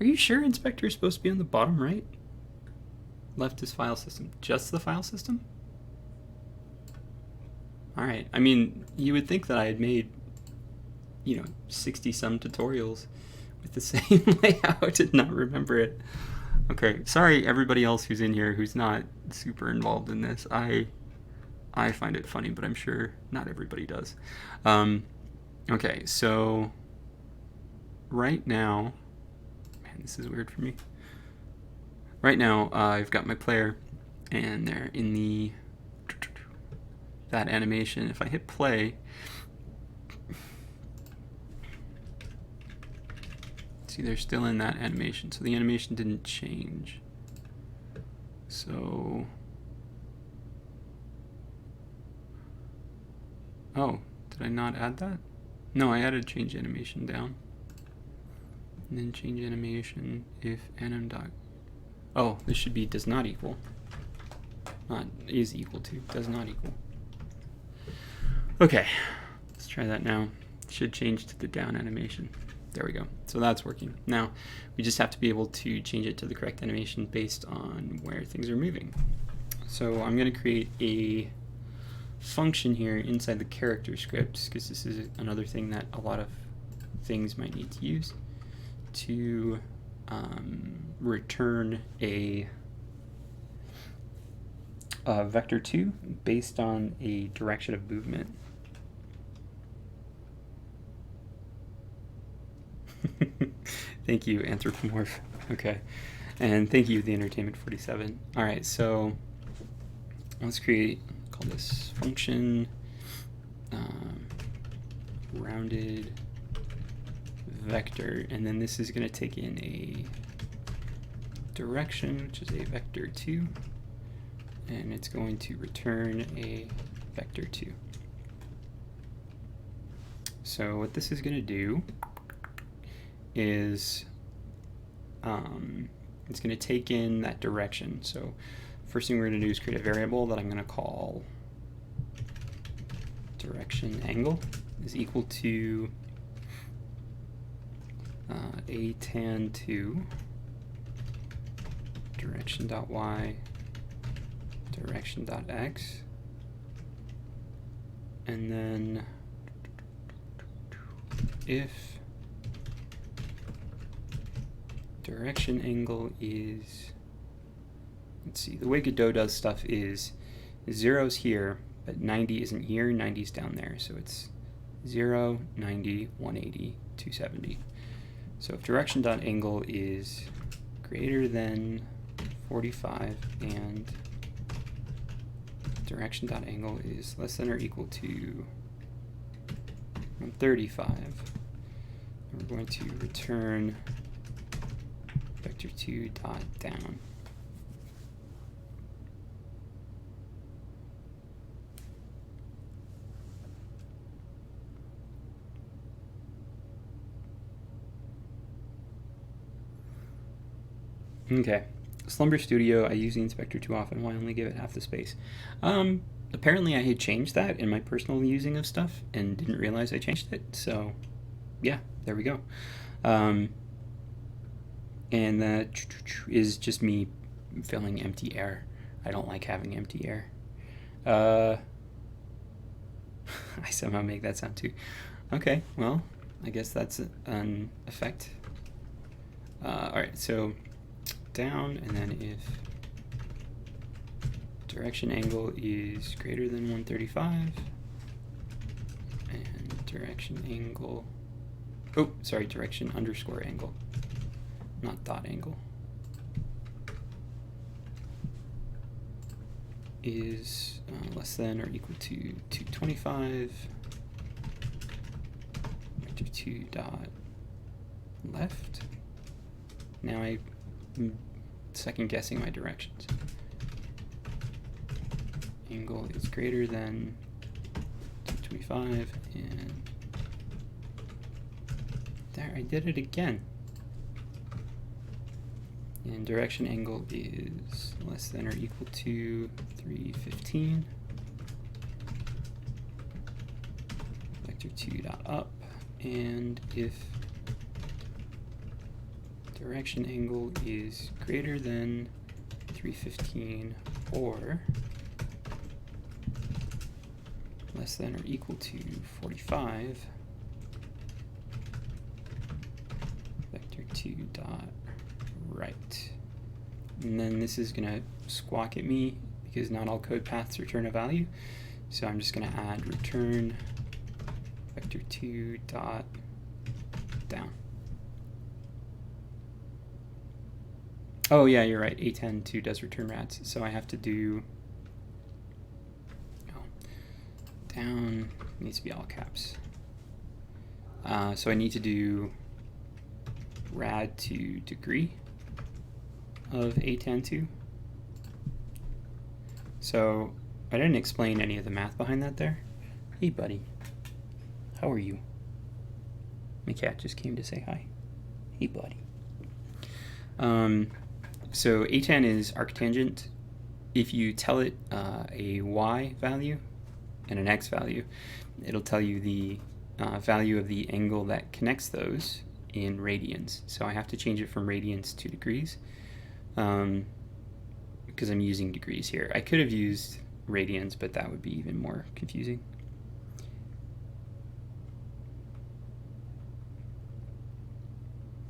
Are you sure inspector is supposed to be on the bottom right? Left is file system. Just the file system? All right. I mean, you would think that I had made, 60 some tutorials with the same layout and not remember it. Okay. Sorry, everybody else who's in here who's not super involved in this. I find it funny, but I'm sure not everybody does. Okay. So right now, man, this is weird for me. Right now, I've got my player, and they're in that animation. If I hit play, see, they're still in that animation. So the animation didn't change. So, oh, did I not add that? No, I added change animation down. And then change animation if anim dot. Oh, this should be does not equal. Not is equal to, does not equal. Okay, let's try that now. Should change to the down animation. There we go. So that's working. Now, we just have to be able to change it to the correct animation based on where things are moving. So I'm going to create a function here inside the character script, because this is another thing that a lot of things might need to use to return a vector 2 based on a direction of movement. Thank you, Anthropomorph. Okay. And thank you, The Entertainment 47. All right, so let's call this function rounded vector, and then this is going to take in a direction, which is a vector 2, and it's going to return a vector 2. So what this is going to do is it's going to take in that direction. So first thing we're going to do is create a variable that I'm going to call direction angle is equal to a tan 2 direction.y direction.x, and then if direction angle is, let's see, the way Godot does stuff is 0's here, but 90 isn't here, 90's down there. So it's 0, 90, 180, 270. So if direction.angle is greater than 45 and direction.angle is less than or equal to 135, we're going to return vector 2 dot down. Okay, Slumber Studio, I use the inspector too often. Why only give it half the space? Apparently I had changed that in my personal using of stuff and didn't realize I changed it. So yeah, there we go. And that is just me filling empty air. I don't like having empty air. I somehow make that sound too. Okay, well, I guess that's an effect. All right, so down, and then if direction angle is greater than 135 and direction angle, oh, sorry, direction underscore angle, not dot angle, is less than or equal to 225, vector 2 dot left. Now I'm second guessing my directions. Angle is greater than 225, and there, I did it again. And direction angle is less than or equal to 315. Vector 2 dot up, and if direction angle is greater than 315 or less than or equal to 45, vector 2 dot right. And then this is going to squawk at me because not all code paths return a value. So I'm just going to add return vector 2 dot down. Oh yeah, you're right. A10 does return rads. So I have to do down needs to be all caps. So I need to do rad to degree of A10 So I didn't explain any of the math behind that there. Hey buddy, how are you? My cat just came to say hi. Hey buddy. So A10 is arctangent. If you tell it a y value and an x value, it'll tell you the value of the angle that connects those in radians. So I have to change it from radians to degrees because I'm using degrees here. I could have used radians, but that would be even more confusing.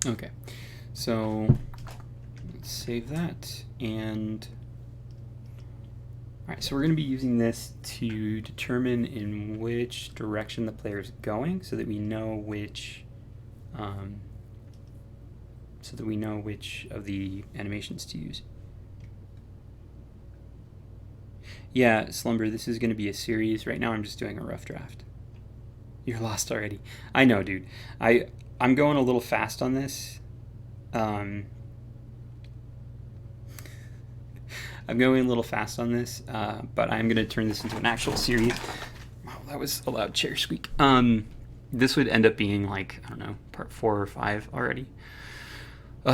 Okay, so let's save that. And all right, so we're going to be using this to determine in which direction the player is going, so that we know which of the animations to use. Yeah, Slumber, this is going to be a series. Right now I'm just doing a rough draft. You're lost already. I know, dude. I'm going a little fast on this. I'm going a little fast on this, but I'm going to turn this into an actual series. Wow, that was a loud chair squeak. This would end up being like, I don't know, part 4 or 5 already. If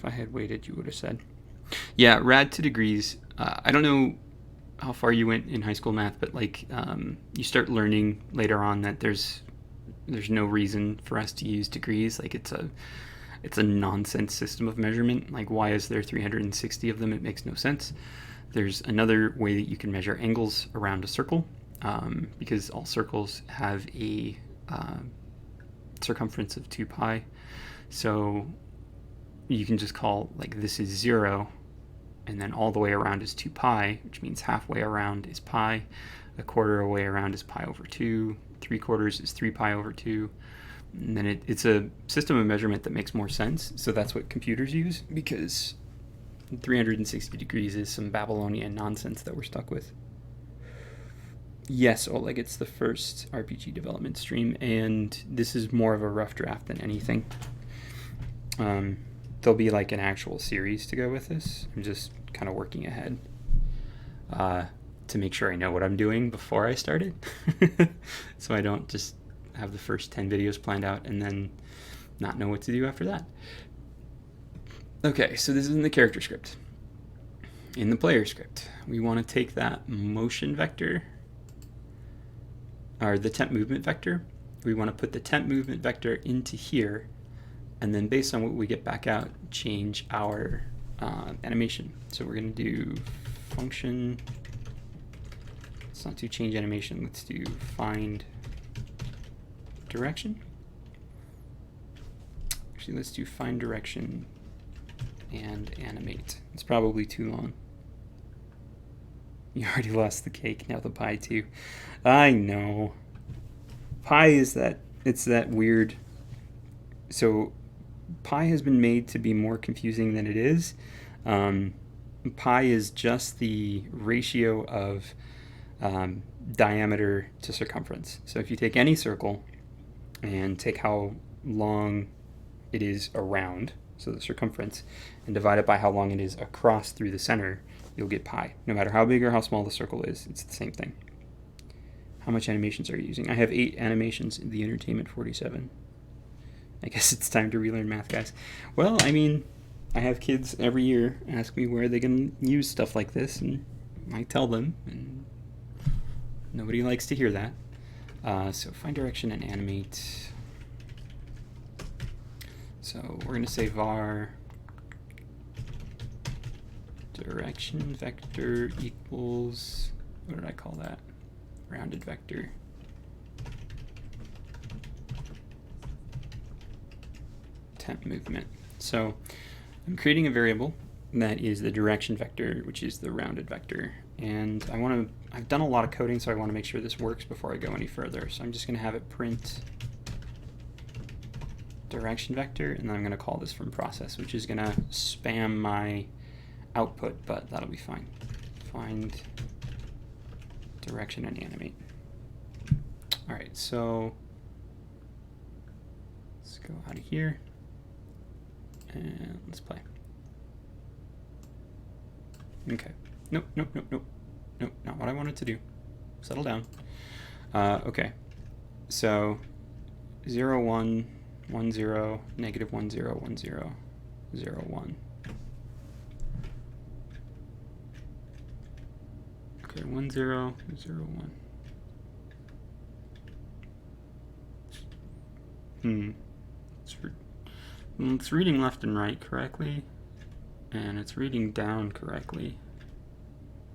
I had waited, you would have said. Yeah, rad to degrees. I don't know how far you went in high school math, but like you start learning later on that there's no reason for us to use degrees. Like it's a nonsense system of measurement. Like why is there 360 of them? It makes no sense. There's another way that you can measure angles around a circle because all circles have a circumference of 2 pi. So you can just call like this is 0 and then all the way around is 2 pi, which means halfway around is pi, a quarter away around is pi over 2, 3/4 is 3 pi over 2. And then it's a system of measurement that makes more sense. So that's what computers use, because 360 degrees is some Babylonian nonsense that we're stuck with. Yes, Oleg, it's the first RPG development stream, and this is more of a rough draft than anything. There'll be like an actual series to go with this. I'm just kind of working ahead to make sure I know what I'm doing before I started. So I don't just have the first 10 videos planned out and then not know what to do after that. Okay, so this is in the character script. In the player script, we want to take that motion vector, or the temp movement vector. We want to put the temp movement vector into here, and then based on what we get back out, change our animation. So we're going to do function. Let's not do change animation. Let's do find direction. Actually, let's do find direction and animate. It's probably too long. You already lost the cake, now the pie too. I know. Pie is that, it's that weird. So pi has been made to be more confusing than it is. Pi is just the ratio of diameter to circumference. So if you take any circle and take how long it is around, so the circumference, and divide it by how long it is across through the center, you'll get pi. No matter how big or how small the circle is, it's the same thing. How much animations are you using? I have 8 animations in the Entertainment 47. I guess it's time to relearn math, guys. Well, I mean, I have kids every year ask me where they can use stuff like this, and I tell them, and nobody likes to hear that. So find direction and animate. So we're going to say var direction vector equals, what did I call that? Rounded vector. Temp movement. So I'm creating a variable that is the direction vector, which is the rounded vector. And I've done a lot of coding, so I want to make sure this works before I go any further. So I'm just going to have it print direction vector, and then I'm going to call this from process, which is going to spam my output, but that'll be fine. Find direction and animate. All right, so let's go out of here and let's play. Okay. Nope, nope, nope, nope. Nope, not what I wanted to do. Settle down. Okay. So 0, 1, 1, 0, negative 1, 0, 1, 0, 0, 1. Okay, 1, 0, 0, 1. It's reading left and right correctly, and it's reading down correctly.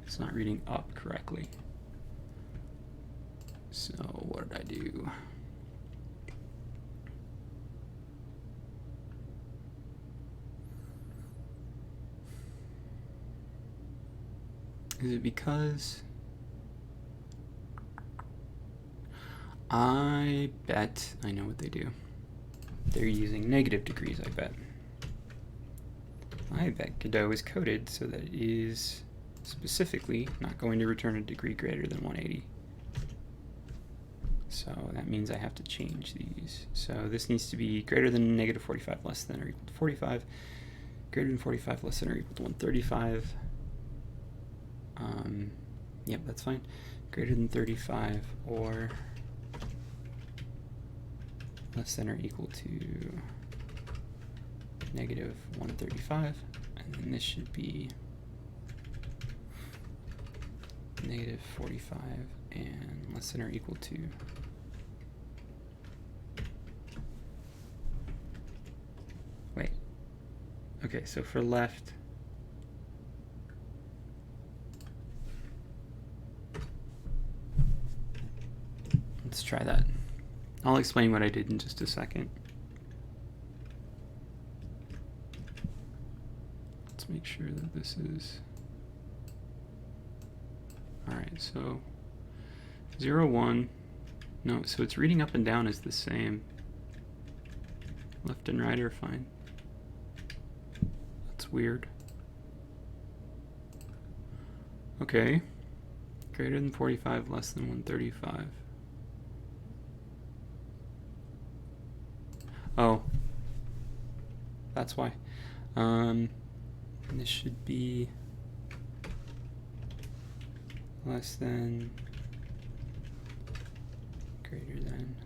It's not reading up correctly. So what did I do? Is it because I bet I know what they do? They're using negative degrees, I bet. I bet Godot is coded so that it is specifically not going to return a degree greater than 180. So that means I have to change these. So this needs to be greater than negative 45, less than or equal to 45, greater than 45, less than or equal to 135. Yep, that's fine. Greater than 35 or less than or equal to negative 135. And then this should be negative 45 and less than or equal to wait. Okay, so for left, let's try that. I'll explain what I did in just a second. Let's make sure that this is all right. So 0, 1, no, so it's reading up and down is the same. Left and right are fine. That's weird. Okay, greater than 45, less than 135. Oh, that's why. This should be less than, greater than.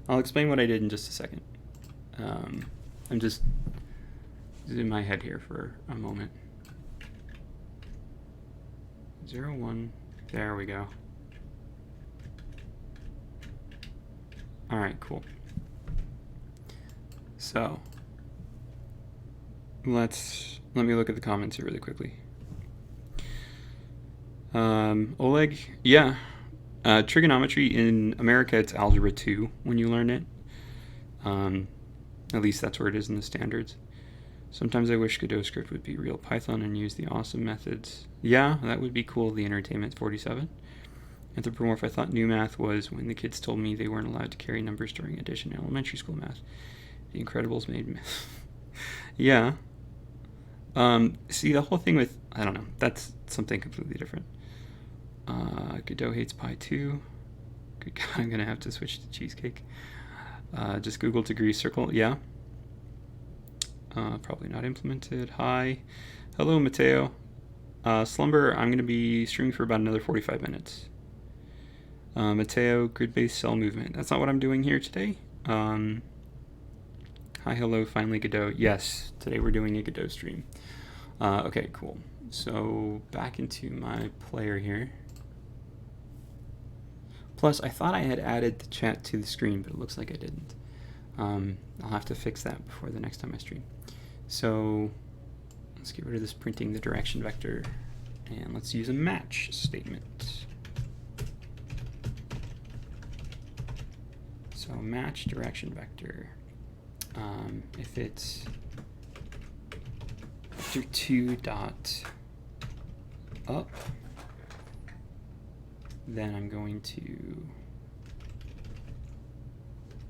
I'll explain what I did in just a second. I'm just in my head here for a moment. 0, 1, there we go. All right, cool. So let me look at the comments here really quickly. Oleg, yeah, trigonometry in America, it's algebra 2 when you learn it. At least that's where it is in the standards. Sometimes I wish GDScript would be real Python and use the awesome methods. Yeah, that would be cool, the Entertainment 47. Anthropomorph, I thought new math was when the kids told me they weren't allowed to carry numbers during addition in elementary school math. The Incredibles made math. Yeah. See, the whole thing with, I don't know, that's something completely different. Godot hates pie too. Good God, I'm gonna have to switch to cheesecake. Just Google degree circle, yeah. Probably not implemented. Hi. Hello, Mateo. Slumber, I'm gonna be streaming for about another 45 minutes. Mateo, grid-based cell movement. That's not what I'm doing here today. Hi, hello, finally Godot. Yes, today we're doing a Godot stream. Okay, cool. So back into my player here. Plus, I thought I had added the chat to the screen, but it looks like I didn't. I'll have to fix that before the next time I stream. So let's get rid of this printing the direction vector, and let's use a match statement. So match direction vector. If it's vector2 dot up, then I'm going to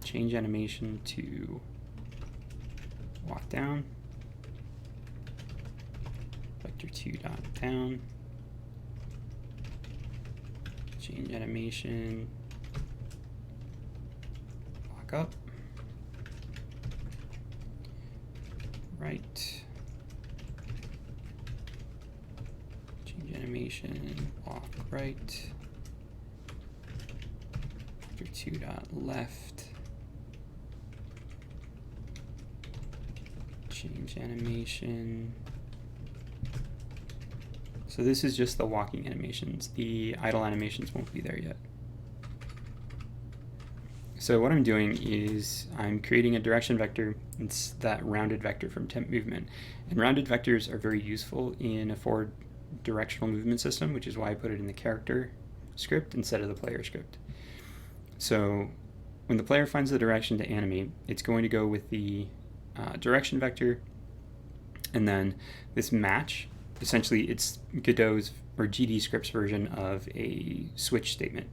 change animation to walk down, vector2 dot down, change animation, walk up, right, change animation, walk right, vector2 dot left, change animation. So this is just the walking animations. The idle animations won't be there yet. So what I'm doing is I'm creating a direction vector. It's that rounded vector from temp movement. And rounded vectors are very useful in a forward directional movement system, which is why I put it in the character script instead of the player script. So when the player finds the direction to animate, it's going to go with the direction vector, and then this match, essentially it's Godot's or GDScript's version of a switch statement.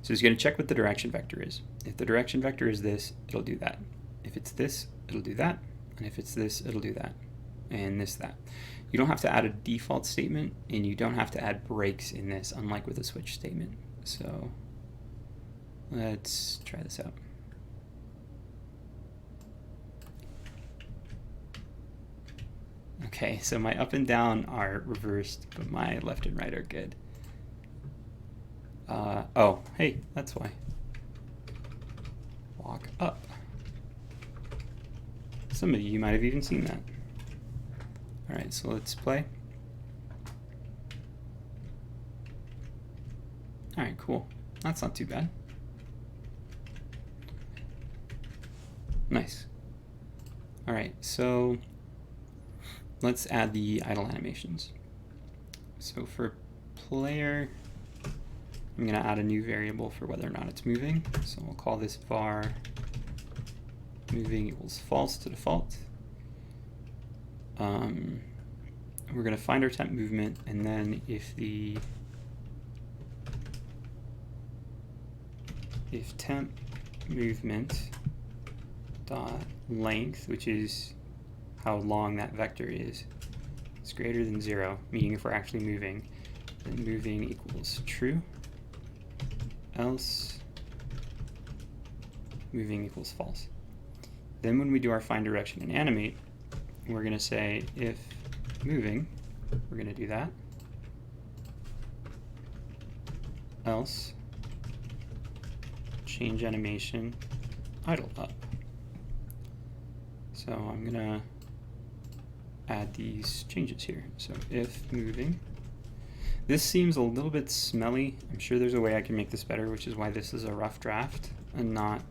So it's going to check what the direction vector is. If the direction vector is this, it'll do that. If it's this, it'll do that. And if it's this, it'll do that. And this, that. You don't have to add a default statement, and you don't have to add breaks in this, unlike with a switch statement. So let's try this out. Okay, so my up and down are reversed, but my left and right are good. Oh, hey, that's why. Walk up. Some of you might have even seen that. All right, so let's play. All right, cool. That's not too bad. Nice. All right, so let's add the idle animations. So for player, I'm going to add a new variable for whether or not it's moving. So we'll call this var moving equals false to default. We're going to find our temp movement, and then if temp movement dot length, which is how long that vector is greater than 0, meaning if we're actually moving, then moving equals true, else moving equals false. Then when we do our find direction and animate, we're going to say if moving, we're going to do that, else change animation idle up. So I'm going to add these changes here. So if moving, this seems a little bit smelly. I'm sure there's a way I can make this better, which is why this is a rough draft and not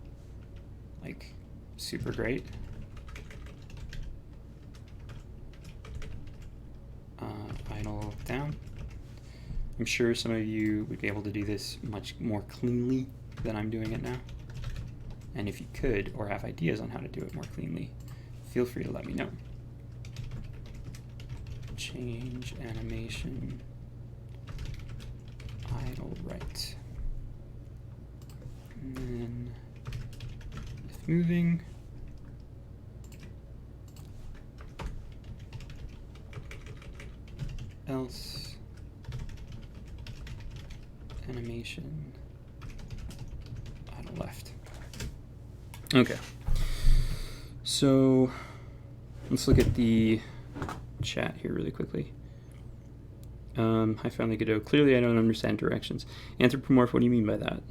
like super great. Idle down. I'm sure some of you would be able to do this much more cleanly than I'm doing it now. And if you could, or have ideas on how to do it more cleanly, feel free to let me know. Change animation idle right. And then if moving, else animation idle left. Okay, so let's look at the chat here really quickly. Hi, finally Godot. Clearly I don't understand directions. Anthropomorph, what do you mean by that?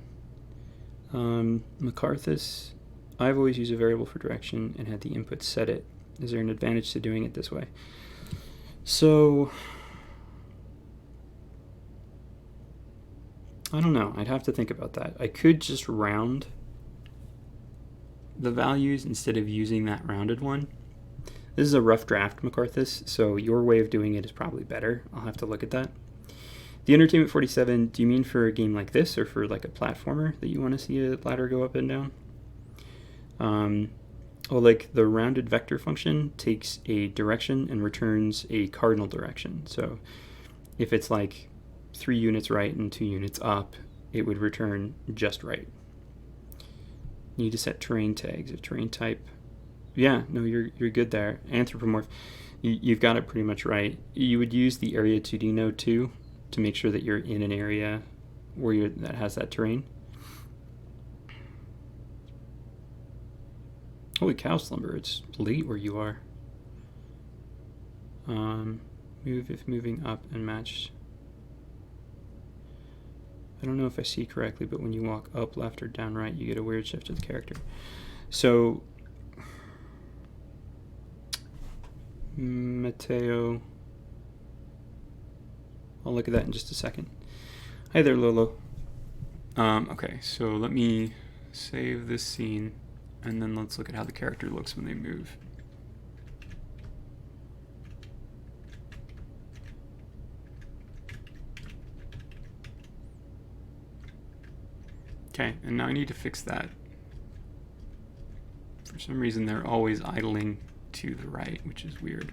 McCarthus, I've always used a variable for direction and had the input set it. Is there an advantage to doing it this way? So, I don't know. I'd have to think about that. I could just round the values instead of using that rounded one. This is a rough draft, McCarthus, so your way of doing it is probably better. I'll have to look at that. The Entertainment 47, do you mean for a game like this or for like a platformer that you want to see a ladder go up and down? Well, like the rounded vector function takes a direction and returns a cardinal direction. So if it's like 3 units right and 2 units up, it would return just right. You need to set terrain tags. If terrain type, yeah, no, you're good there. Anthropomorph, you've got it pretty much right. You would use the area 2D node too to make sure that you're in an area where that has that terrain. Holy cow, Slumber, it's late where you are. Move if moving up and match. I don't know if I see correctly, but when you walk up, left, or down right, you get a weird shift of the character. So, Mateo, I'll look at that in just a second. Hi there, Lolo. Okay, so let me save this scene, and then let's look at how the character looks when they move. Okay, and now I need to fix that. For some reason, they're always idling to the right, which is weird.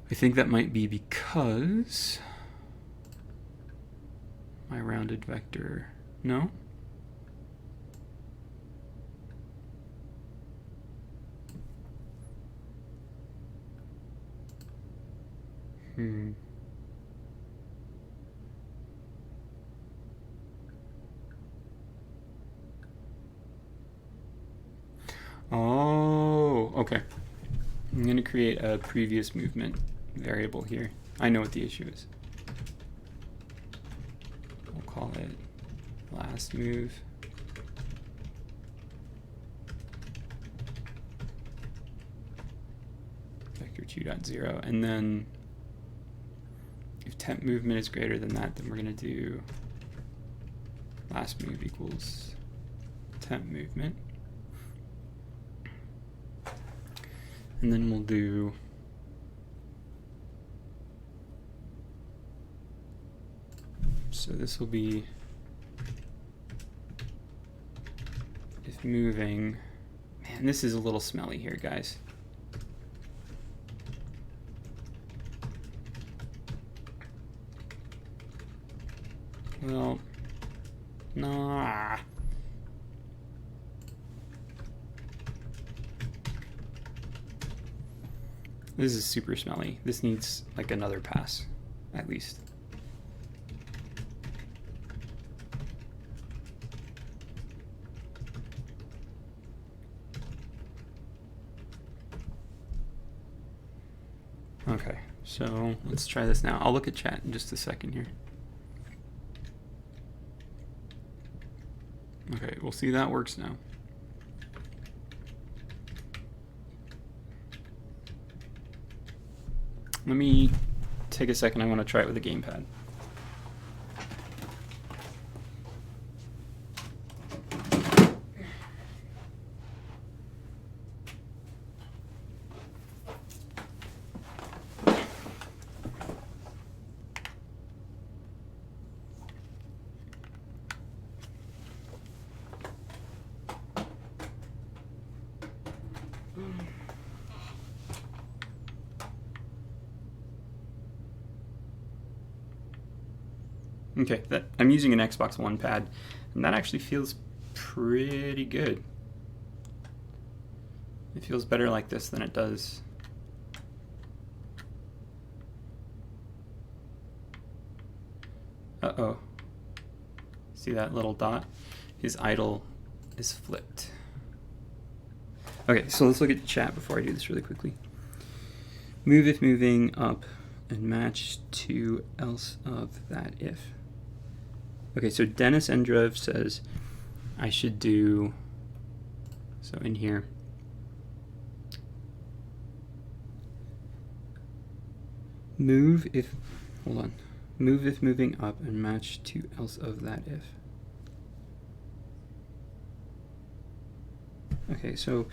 I think that might be because my rounded vector, no? Oh, okay. I'm going to create a previous movement variable here. I know what the issue is. We'll call it last move. Vector 2.0. And then if temp movement is greater than that, then we're going to do last move equals temp movement. And then we'll do so this will be if moving. Man, this is a little smelly here, guys. Well, nah. This is super smelly. This needs like another pass, at least. Okay, so let's try this now. I'll look at chat in just a second here. Okay, we'll see that works now. Let me take a second. I want to try it with a gamepad. Okay, I'm using an Xbox One pad, and that actually feels pretty good. It feels better like this than it does. Uh-oh. See that little dot? His idle is flipped. Okay, so let's look at the chat before I do this really quickly. Move if moving up and match to else of that if. Okay, so Dennis Endrev says I should do, so in here, move if, hold on, move if moving up and match to else of that if. Okay, so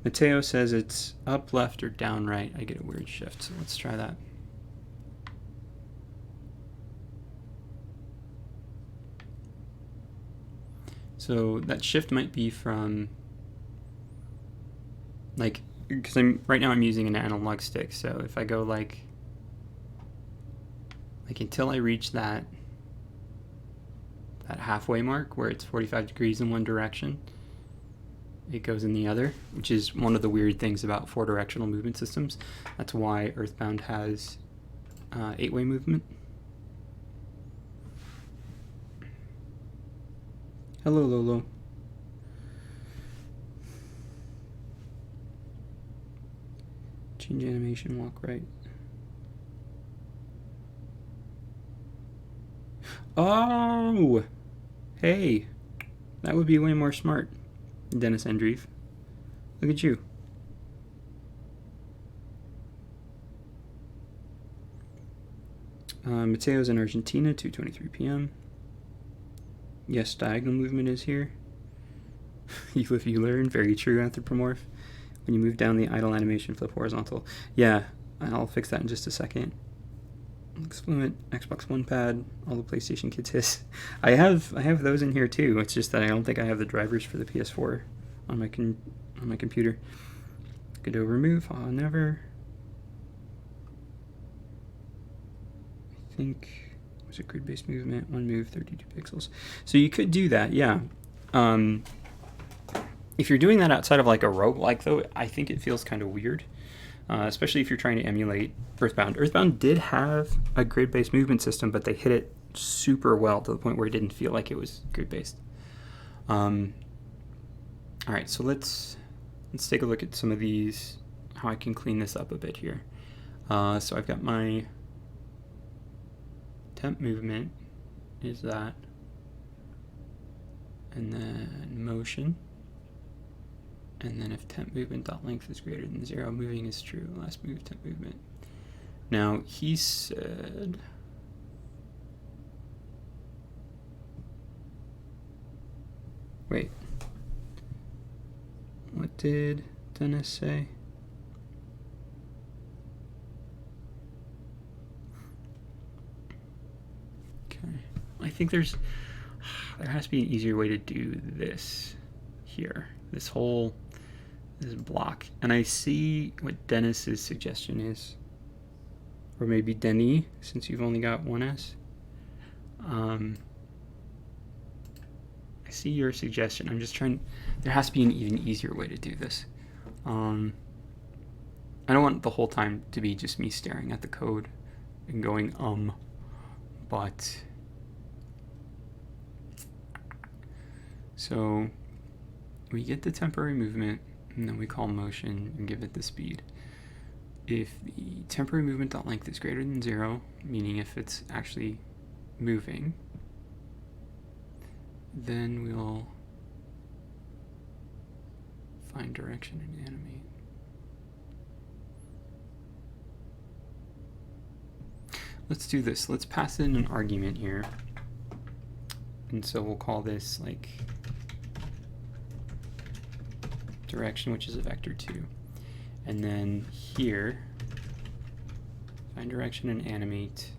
Mateo says it's up, left, or down, right. I get a weird shift, so let's try that. So that shift might be from, like, because right now I'm using an analog stick, so if I go like until I reach that halfway mark where it's 45 degrees in one direction, it goes in the other, which is one of the weird things about 4-directional movement systems. That's why Earthbound has 8-way movement. Hello, Lolo. Change animation, walk right. Oh! Hey! That would be way more smart, Dennis Andreev. Look at you. Mateo's in Argentina, 2:23 p.m. Yes, diagonal movement is here. You live, you learn. Very true, anthropomorph. When you move down the idle animation, flip horizontal. Yeah, I'll fix that in just a second. Looks fluent. Xbox One pad. All the PlayStation kids hiss. I have those in here too. It's just that I don't think I have the drivers for the PS4 on my computer. Godot remove. Never. I think it was a grid-based movement. One move, 32 pixels. So you could do that, yeah. If you're doing that outside of like a roguelike, though, I think it feels kind of weird. Especially if you're trying to emulate Earthbound. Earthbound did have a grid-based movement system, but they hit it super well to the point where it didn't feel like it was grid-based. All right, so let's take a look at some of these, how I can clean this up a bit here. So I've got my temp movement is that, and then motion. And then if temp movement dot length is greater than 0, moving is true. Last move, temp movement. Now he said, wait, what did Dennis say? Okay, I think there has to be an easier way to do this here. This block. And I see what Dennis's suggestion is. Or maybe Denny, since you've only got one S. I see your suggestion. I'm just trying. There has to be an even easier way to do this. I don't want the whole time to be just me staring at the code and going, but. So we get the temporary movement, and then we call motion and give it the speed. If the temporary movement dot length is greater than 0, meaning if it's actually moving, then we'll find direction and animate. Let's do this. Let's pass in an argument here. And so we'll call this like direction, which is a vector 2. And then here, find direction and animate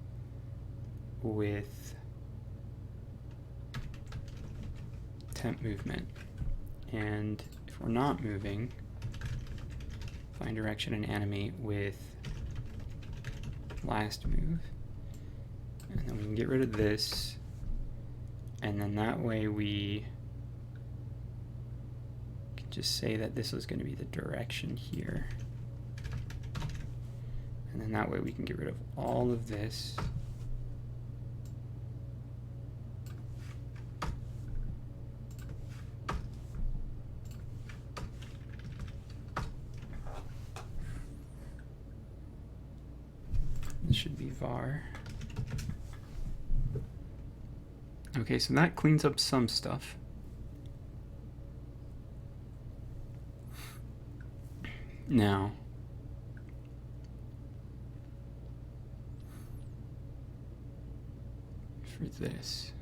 with temp movement. And if we're not moving, find direction and animate with last move. And then we can get rid of this. And then that way we can just say that this is going to be the direction here. And then that way we can get rid of all of this. This should be var. Okay, so that cleans up some stuff. Now, for this,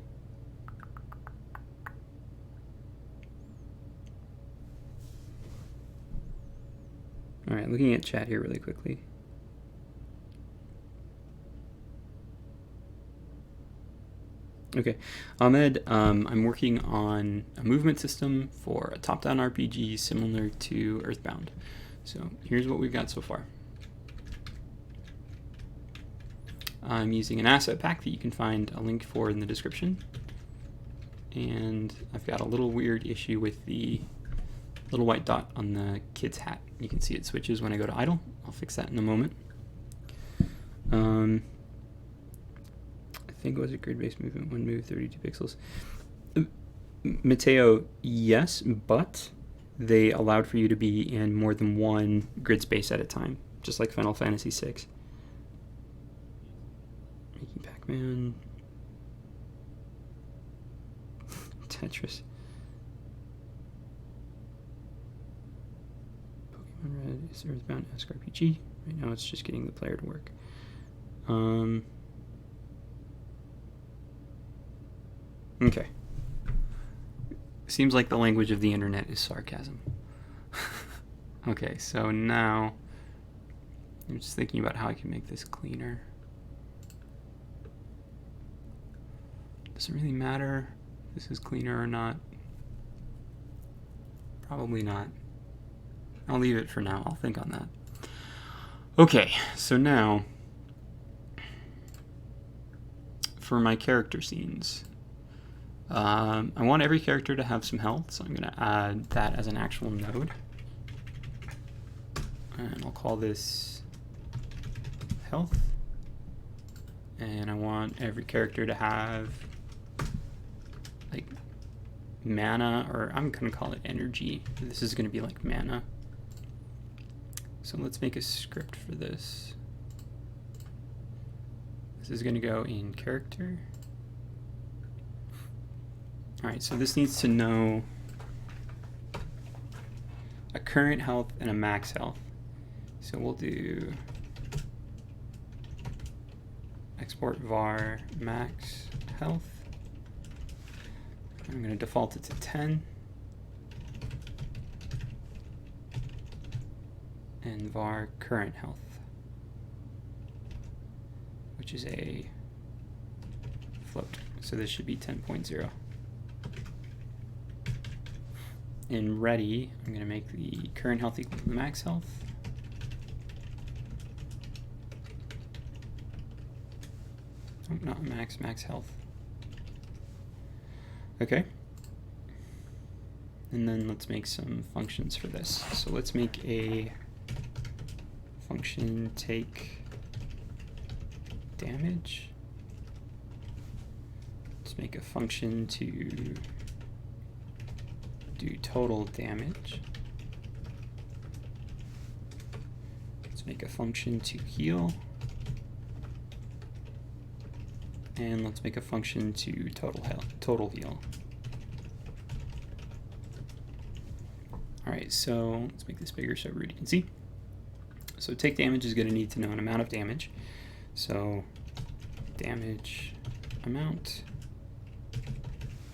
right, looking at chat here really quickly. Okay, Ahmed, I'm working on a movement system for a top-down RPG similar to Earthbound. So here's what we've got so far. I'm using an asset pack that you can find a link for in the description. And I've got a little weird issue with the little white dot on the kid's hat. You can see it switches when I go to idle. I'll fix that in a moment. I think it was a grid-based movement, one move, 32 pixels. Mateo, yes, but they allowed for you to be in more than one grid space at a time, just like Final Fantasy VI. Making Pac-Man. Tetris. Pokemon Red is Earthbound-esque RPG. Right now it's just getting the player to work. Okay. Seems like the language of the internet is sarcasm. Okay, so now I'm just thinking about how I can make this cleaner. Does it really matter if this is cleaner or not? Probably not. I'll leave it for now. I'll think on that. Okay, so now for my character scenes. I want every character to have some health, so I'm going to add that as an actual node. And I'll call this health. And I want every character to have like mana, or I'm going to call it energy. This is going to be like mana. So let's make a script for this. This is going to go in character. Alright, so this needs to know a current health and a max health. So we'll do export var max health. I'm going to default it to 10. And var current health, which is a float. So this should be 10.0. In ready, I'm going to make the current health equal to the max health. Oh, not max, max health. Okay. And then let's make some functions for this. So let's make a function take damage. Let's make a function to do total damage. Let's make a function to heal. And let's make a function to total heal. Alright, so let's make this bigger so Rudy can see. So take damage is going to need to know an amount of damage. So damage amount,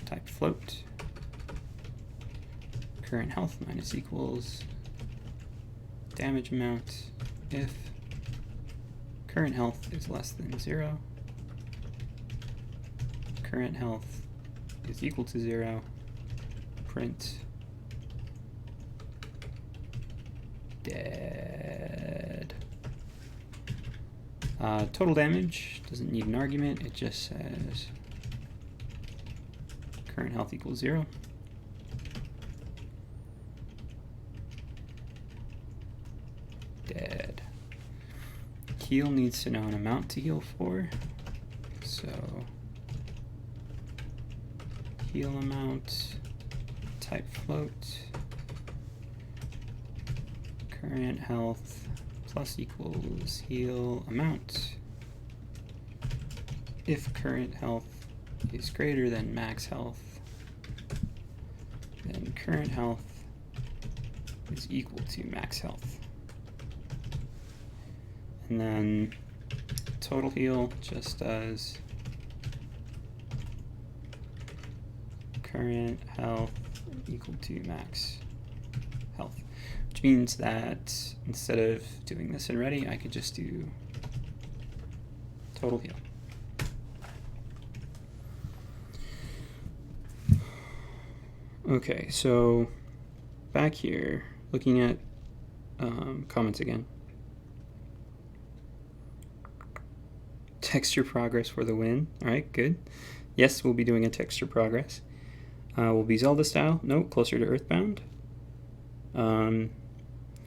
type float, current health minus equals damage amount if current health is less than 0, current health is equal to 0, print dead. Total damage doesn't need an argument, it just says current health equals 0. Dead. Heal needs to know an amount to heal for, so heal amount, type float, current health plus equals heal amount. If current health is greater than max health, then current health is equal to max health. And then total heal just does current health equal to max health, which means that instead of doing this in ready, I could just do total heal. Okay, so back here, looking at comments again. Texture progress for the win. All right, good. Yes, we'll be doing a texture progress. Will be Zelda style. No, closer to Earthbound.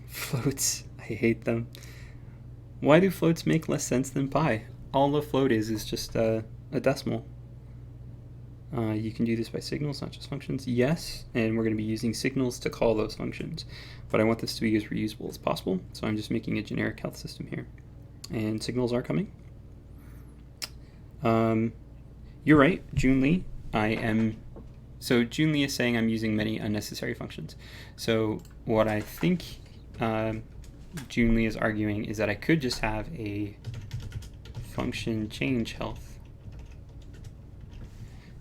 Floats, I hate them. Why do floats make less sense than pi? All a float is just a decimal. You can do this by signals, not just functions. Yes, and we're going to be using signals to call those functions. But I want this to be as reusable as possible, so I'm just making a generic health system here. And signals are coming. You're right, June Lee. So June Lee is saying I'm using many unnecessary functions. So what I think June Lee is arguing is that I could just have a function change health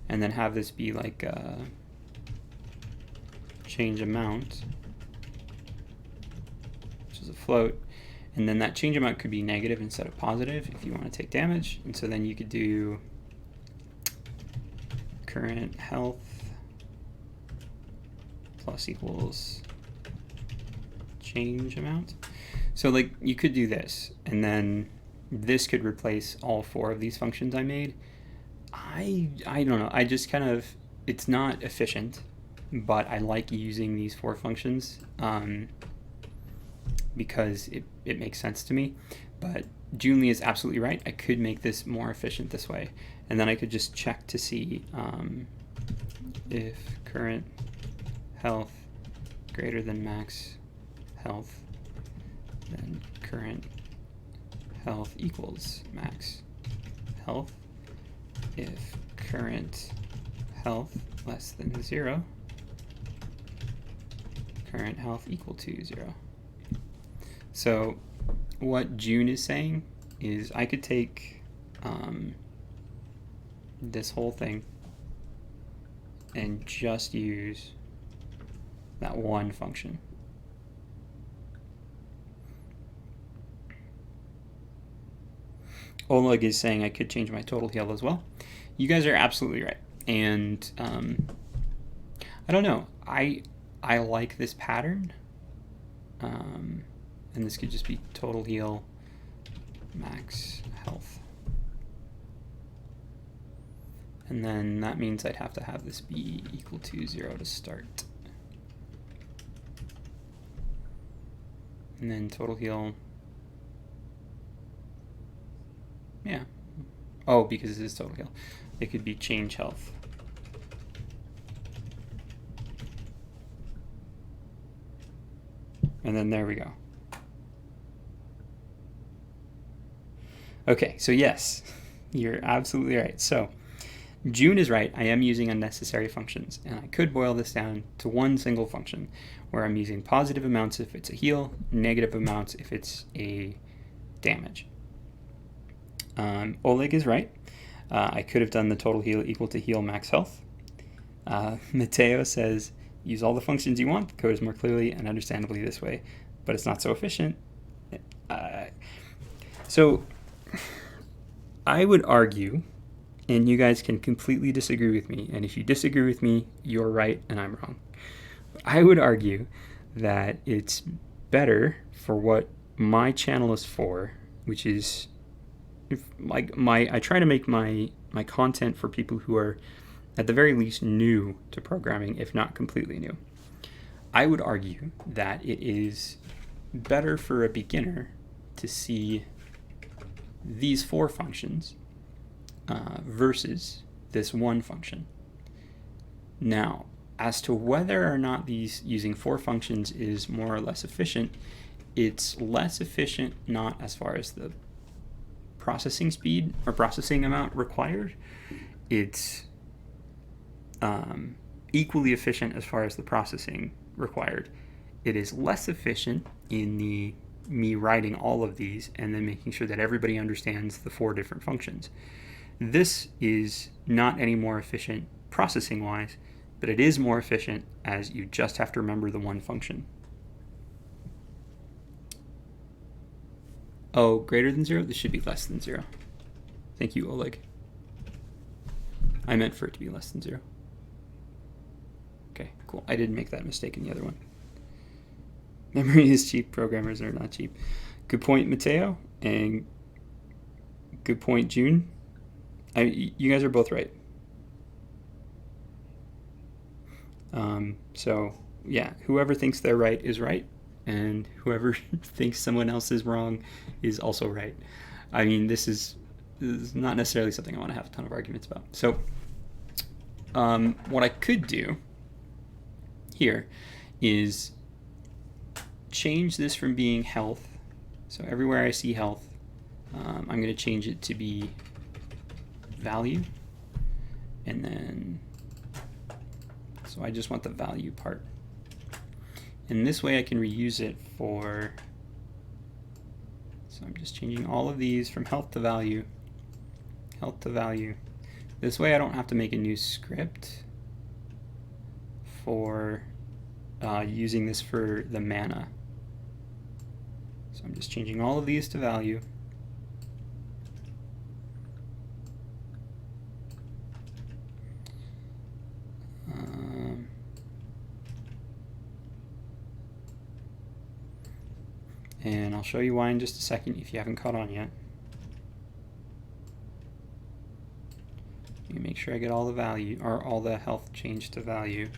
and then have this be like change amount, which is a float, and then that change amount could be negative instead of positive if you want to take damage. And so then you could do current health plus equals change amount. So like you could do this, and then this could replace all 4 of these functions I made. I don't know. I just kind of, it's not efficient, but I like using these 4 functions because it makes sense to me. But June Lee is absolutely right. I could make this more efficient this way, and then I could just check to see if current health greater than max health, then current health equals max health. If current health less than 0, current health equal to 0. So what June is saying is I could take this whole thing and just use that one function. Oleg is saying I could change my total heal as well. You guys are absolutely right. And I don't know. I like this pattern. And this could just be total heal, max health. And then that means I'd have to have this be equal to 0 to start. And then total heal. Yeah. Oh, because this is total heal. It could be change health. And then there we go. Okay, so yes, you're absolutely right. So June is right. I am using unnecessary functions, and I could boil this down to one single function where I'm using positive amounts if it's a heal, negative amounts if it's a damage. Oleg is right. I could have done the total heal equal to heal max health. Mateo says, use all the functions you want. The code is more clearly and understandably this way, but it's not so efficient. So I would argue, and you guys can completely disagree with me, and if you disagree with me, you're right and I'm wrong. I would argue that it's better for what my channel is for, which is I try to make my content for people who are at the very least new to programming, if not completely new. I would argue that it is better for a beginner to see these 4 functions versus this one function. Now, as to whether or not these using 4 functions is more or less efficient, it's less efficient not as far as the processing speed or processing amount required. It's equally efficient as far as the processing required. It is less efficient in me writing all of these and then making sure that everybody understands the 4 different functions. This is not any more efficient processing wise, but it is more efficient as you just have to remember the one function. Oh, greater than 0? This should be less than 0. Thank you, Oleg. I meant for it to be less than 0. Okay, cool. I didn't make that mistake in the other one. Memory is cheap. Programmers are not cheap. Good point, Mateo. And good point, June. You guys are both right. So, yeah, whoever thinks they're right is right. And whoever thinks someone else is wrong is also right. I mean, this is not necessarily something I want to have a ton of arguments about. So what I could do here is change this from being health. So everywhere I see health, I'm going to change it to be value. And then, so I just want the value part. And this way I can reuse it for, so I'm just changing all of these from health to value, health to value. This way I don't have to make a new script for using this for the mana. So I'm just changing all of these to value. And I'll show you why in just a second if you haven't caught on yet. Let me make sure I get all the value, or all the health changed to value.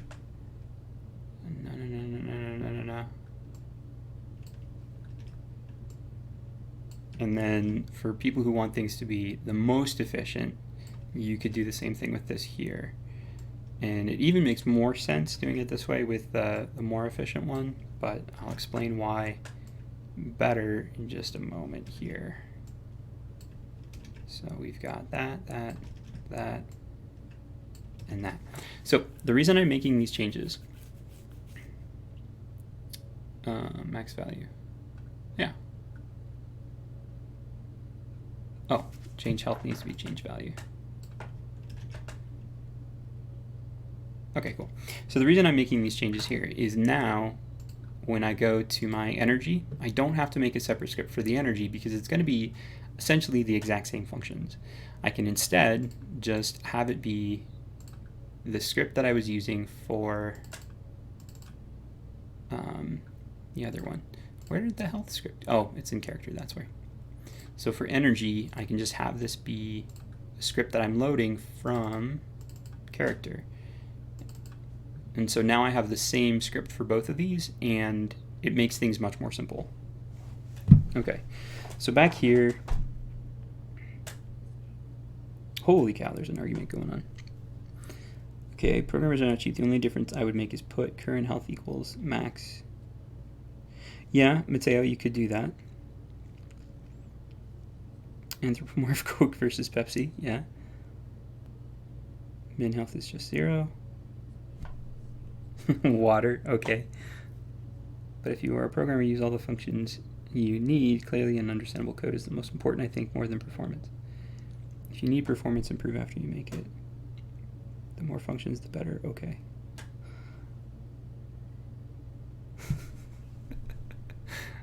No. And then for people who want things to be the most efficient, you could do the same thing with this here. And it even makes more sense doing it this way with the more efficient one, but I'll explain why better in just a moment here. So we've got that, and that. So the reason I'm making these changes, max value, yeah. Oh, change health needs to be change value. Okay, cool. So the reason I'm making these changes here is now when I go to my energy, I don't have to make a separate script for the energy because it's going to be essentially the exact same functions. I can instead just have it be the script that I was using for the other one. Where did the health script? Oh, it's in character, that's where. So for energy, I can just have this be a script that I'm loading from character. And so now I have the same script for both of these, and it makes things much more simple. Okay, so back here, holy cow, there's an argument going on. Okay, programmers are not cheap. The only difference I would make is put current health equals max. Yeah, Mateo, you could do that. Anthropomorph Coke versus Pepsi, yeah. Min health is just 0. Water, okay. But if you are a programmer, use all the functions you need. Clearly and understandable code is the most important, I think, more than performance. If you need performance, improve after you make it. The more functions, the better, okay.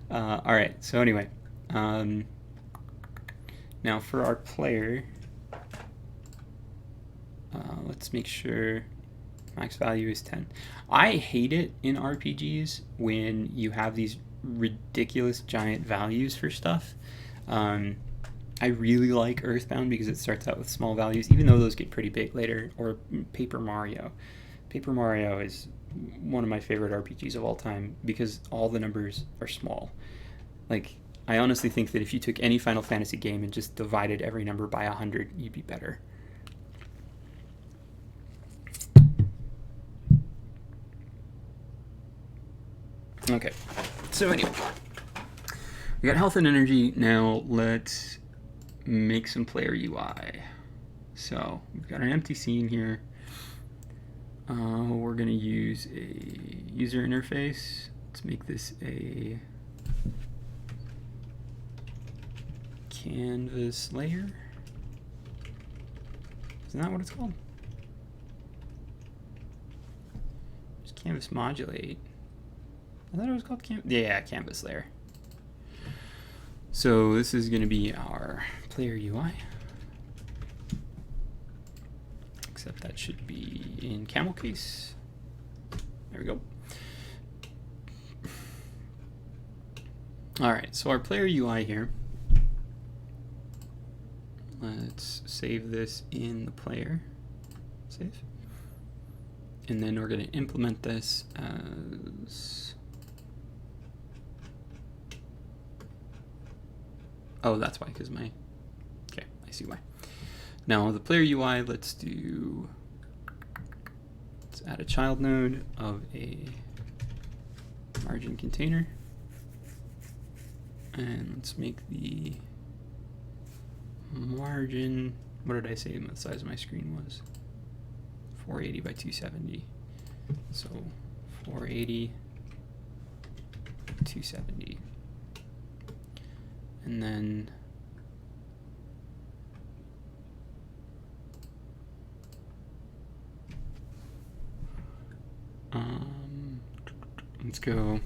All right, so anyway, now for our player, let's make sure max value is 10. I hate it in RPGs when you have these ridiculous giant values for stuff. I really like Earthbound because it starts out with small values, even though those get pretty big later, or Paper Mario. Paper Mario is one of my favorite RPGs of all time because all the numbers are small. Like, I honestly think that if you took any Final Fantasy game and just divided every number by 100, you'd be better. Okay, so anyway, we got health and energy. Now let's make some player UI. So we've got an empty scene here. We're going to use a user interface. Let's make this a canvas layer. Isn't that what it's called? Just canvas modulate. I thought it was called canvas layer. So this is going to be our player UI, except that should be in camel case. There we go. All right, so our player UI here. Let's save this in the player. Save. And then we're going to implement this as... Oh, that's why, because my... Okay, I see why. Now, the player UI, let's add a child node of a margin container. And let's make the margin... What did I say the size of my screen was? 480 by 270. So 480, 270. And then let's go.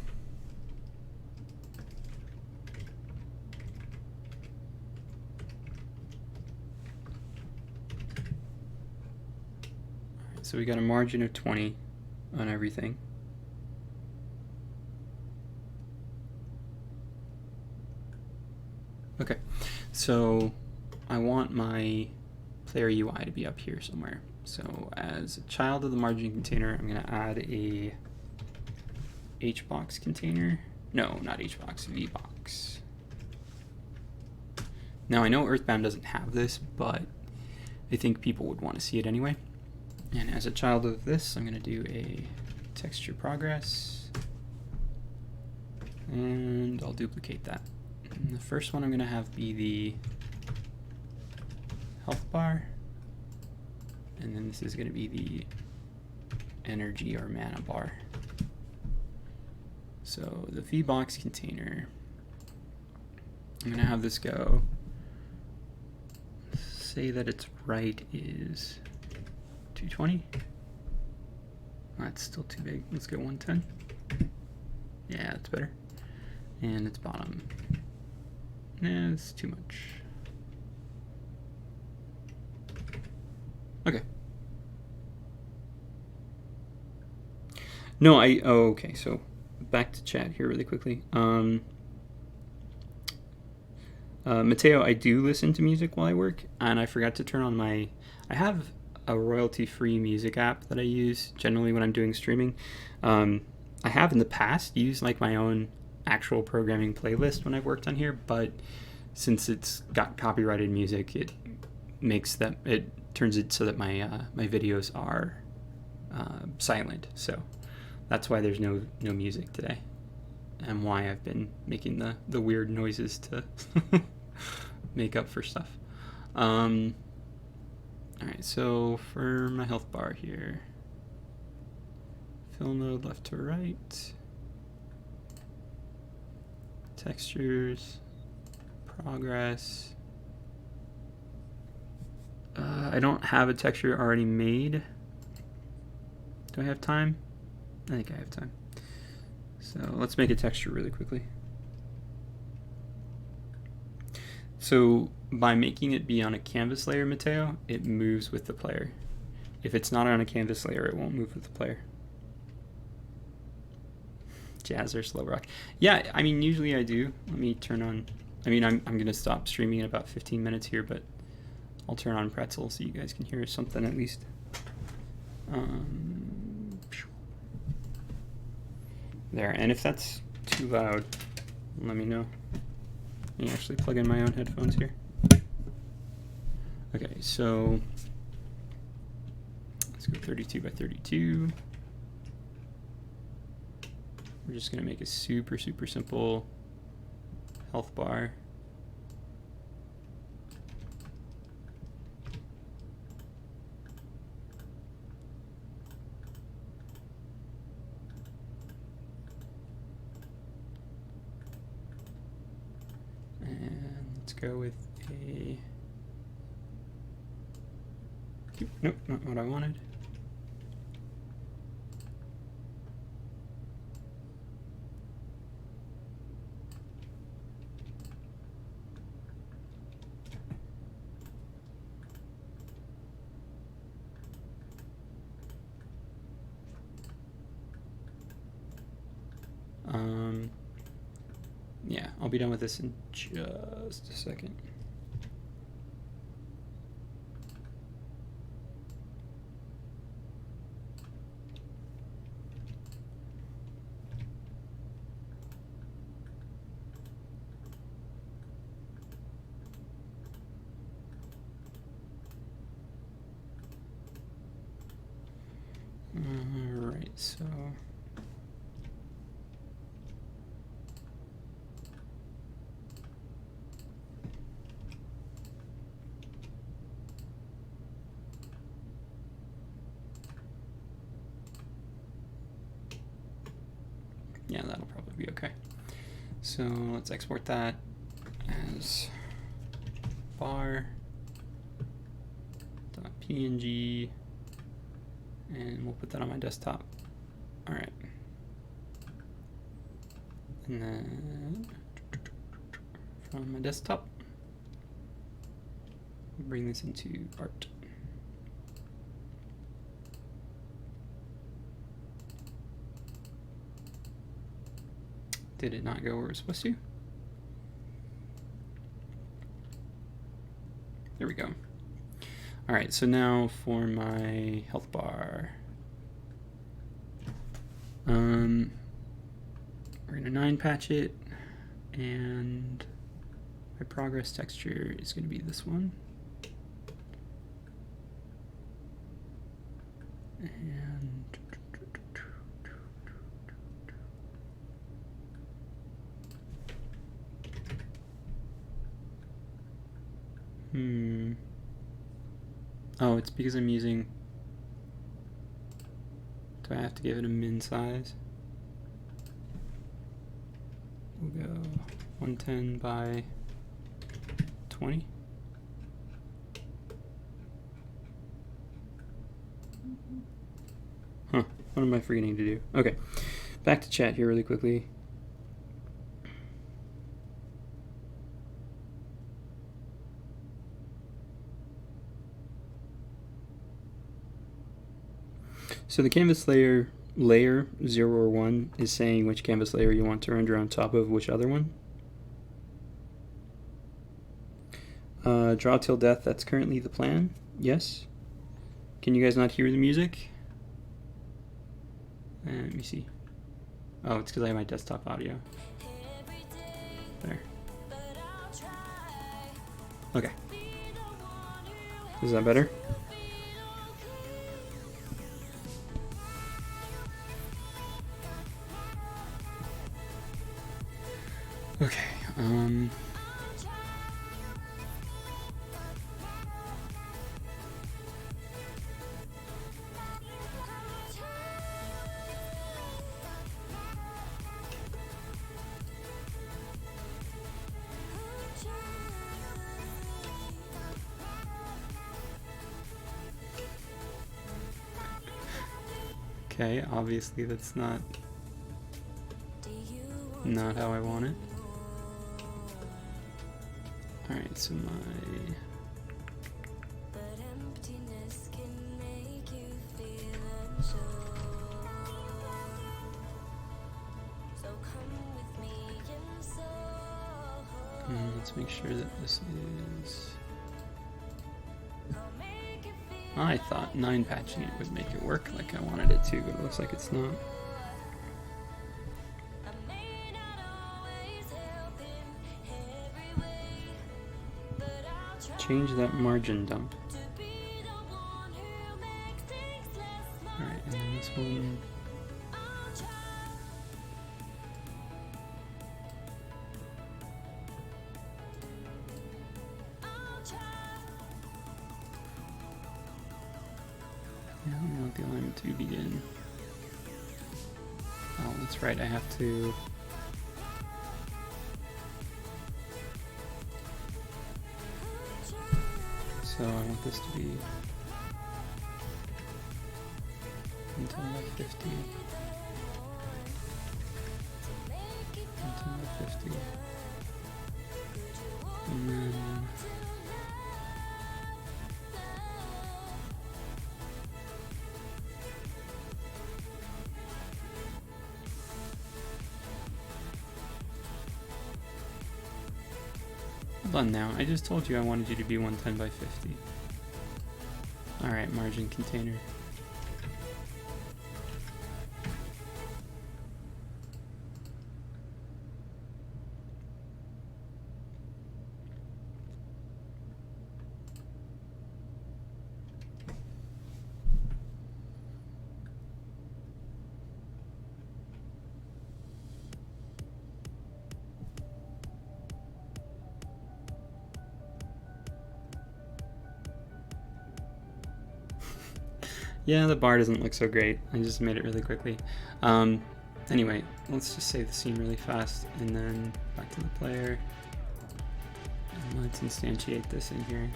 So we got a margin of 20 on everything. Okay, so I want my player UI to be up here somewhere. So as a child of the margin container, I'm going to add a hbox container. No, not hbox, vbox. Now I know Earthbound doesn't have this, but I think people would want to see it anyway. And as a child of this, I'm going to do a texture progress, and I'll duplicate that. And the first one I'm going to have be the health bar, and then this is going to be the energy or mana bar. So the vbox container, I'm going to have this go, say that its right is 220. That's still too big. Let's go 110. Yeah, that's better. And its bottom. Nah, it's too much. Okay. No, oh, okay, so back to chat here really quickly. Mateo, I do listen to music while I work, and I forgot to turn on I have a royalty-free music app that I use generally when I'm doing streaming. I have in the past used like my own actual programming playlist when I've worked on here, but since it's got copyrighted music, it turns it so that my my videos are silent. So that's why there's no music today, and why I've been making the weird noises to make up for stuff. Alright, so for my health bar here, fill node left to right, textures, progress. I don't have a texture already made. Do I have time? I think I have time. So let's make a texture really quickly. So by making it be on a canvas layer, Mateo, it moves with the player. If it's not on a canvas layer, it won't move with the player. Jazz or slow rock? Yeah, I mean, usually I do. Let me turn on, I mean, I'm going to stop streaming in about 15 minutes here, but I'll turn on Pretzel so you guys can hear something at least. There, and if that's too loud, let me know. Let me actually plug in my own headphones here. Okay, so let's go 32 by 32. We're just going to make a super simple health bar. Go with a, nope, not what I wanted. I'll be done with this in just a second. All right, so yeah, that'll probably be okay. So let's export that as bar.png, and we'll put that on my desktop. All right. And then from my desktop, we'll bring this into art. Did it not go where it was supposed to? There we go. All right, so now for my health bar. We're gonna 9 patch it, and my progress texture is gonna be this one. And oh, it's because I'm using, do I have to give it a min size? We'll go 110 by 20. Huh, what am I forgetting to do? Okay, back to chat here really quickly. So the canvas layer 0 or 1 is saying which canvas layer you want to render on top of which other one. Draw till death, that's currently the plan. Yes. Can you guys not hear the music? Let me see. Oh, it's because I have my desktop audio. There. Okay. Is that better? Okay, okay, obviously that's not how I want it. Alright, so my let's make sure that this is, I thought 9 patching it would make it work like I wanted it to, but it looks like it's not. Change that margin dump. Alright, and then this one. Yeah, I want the alignment to begin. Oh, that's right, I have to. So I want this to be 110 by 50, 110 by 50, and then Hold on now, I just told you I wanted you to be 110 by 50. Alright, margin container. Yeah, the bar doesn't look so great. I just made it really quickly. Anyway, let's just save the scene really fast and then back to the player. And let's instantiate this in here.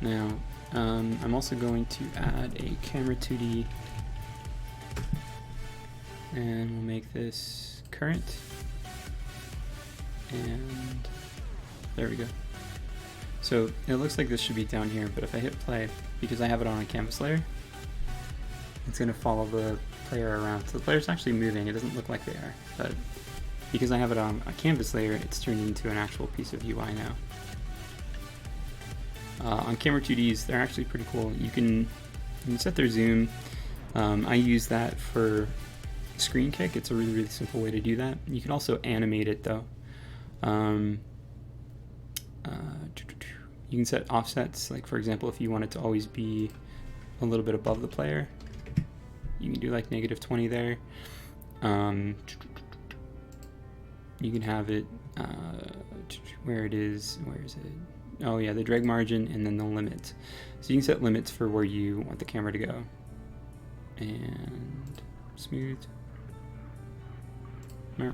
Now, I'm also going to add a camera 2D, and we'll make this current. And there we go. So it looks like this should be down here, but if I hit play, because I have it on a canvas layer, it's going to follow the player around. So the player's actually moving. It doesn't look like they are, but because I have it on a canvas layer, it's turned into an actual piece of UI now. On camera 2Ds, they're actually pretty cool. You can set their zoom. I use that for screen kick. It's a really, really simple way to do that. You can also animate it though. You can set offsets, like for example, if you want it to always be a little bit above the player, you can do like -20 there. You can have it where is it? Oh yeah, the drag margin and then the limit. So you can set limits for where you want the camera to go. And smooth. No.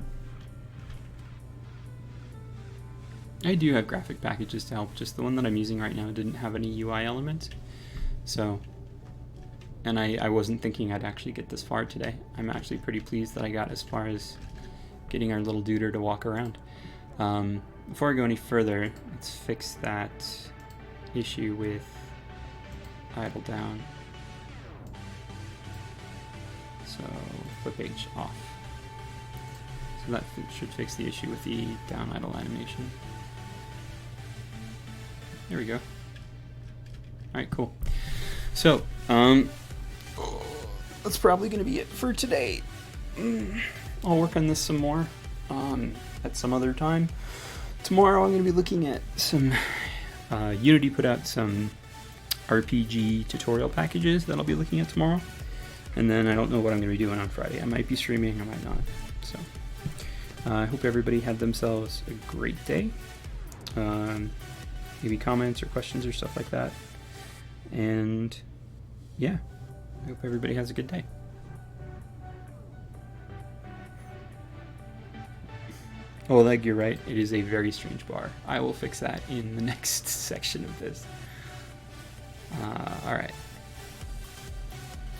I do have graphic packages to help, just the one that I'm using right now didn't have any UI elements. So, and I wasn't thinking I'd actually get this far today. I'm actually pretty pleased that I got as far as getting our little duder to walk around. Before I go any further, let's fix that issue with idle down. So, flip H off. So that should fix the issue with the down idle animation. There we go. Alright, cool. So, that's probably going to be it for today. I'll work on this some more at some other time. Tomorrow I'm going to be looking at some, Unity put out some RPG tutorial packages that I'll be looking at tomorrow. And then I don't know what I'm going to be doing on Friday. I might be streaming, I might not. So, I hope everybody had themselves a great day. Maybe comments or questions or stuff like that. And yeah, I hope everybody has a good day. Oh, Leg, you're right. It is a very strange bar. I will fix that in the next section of this. All right.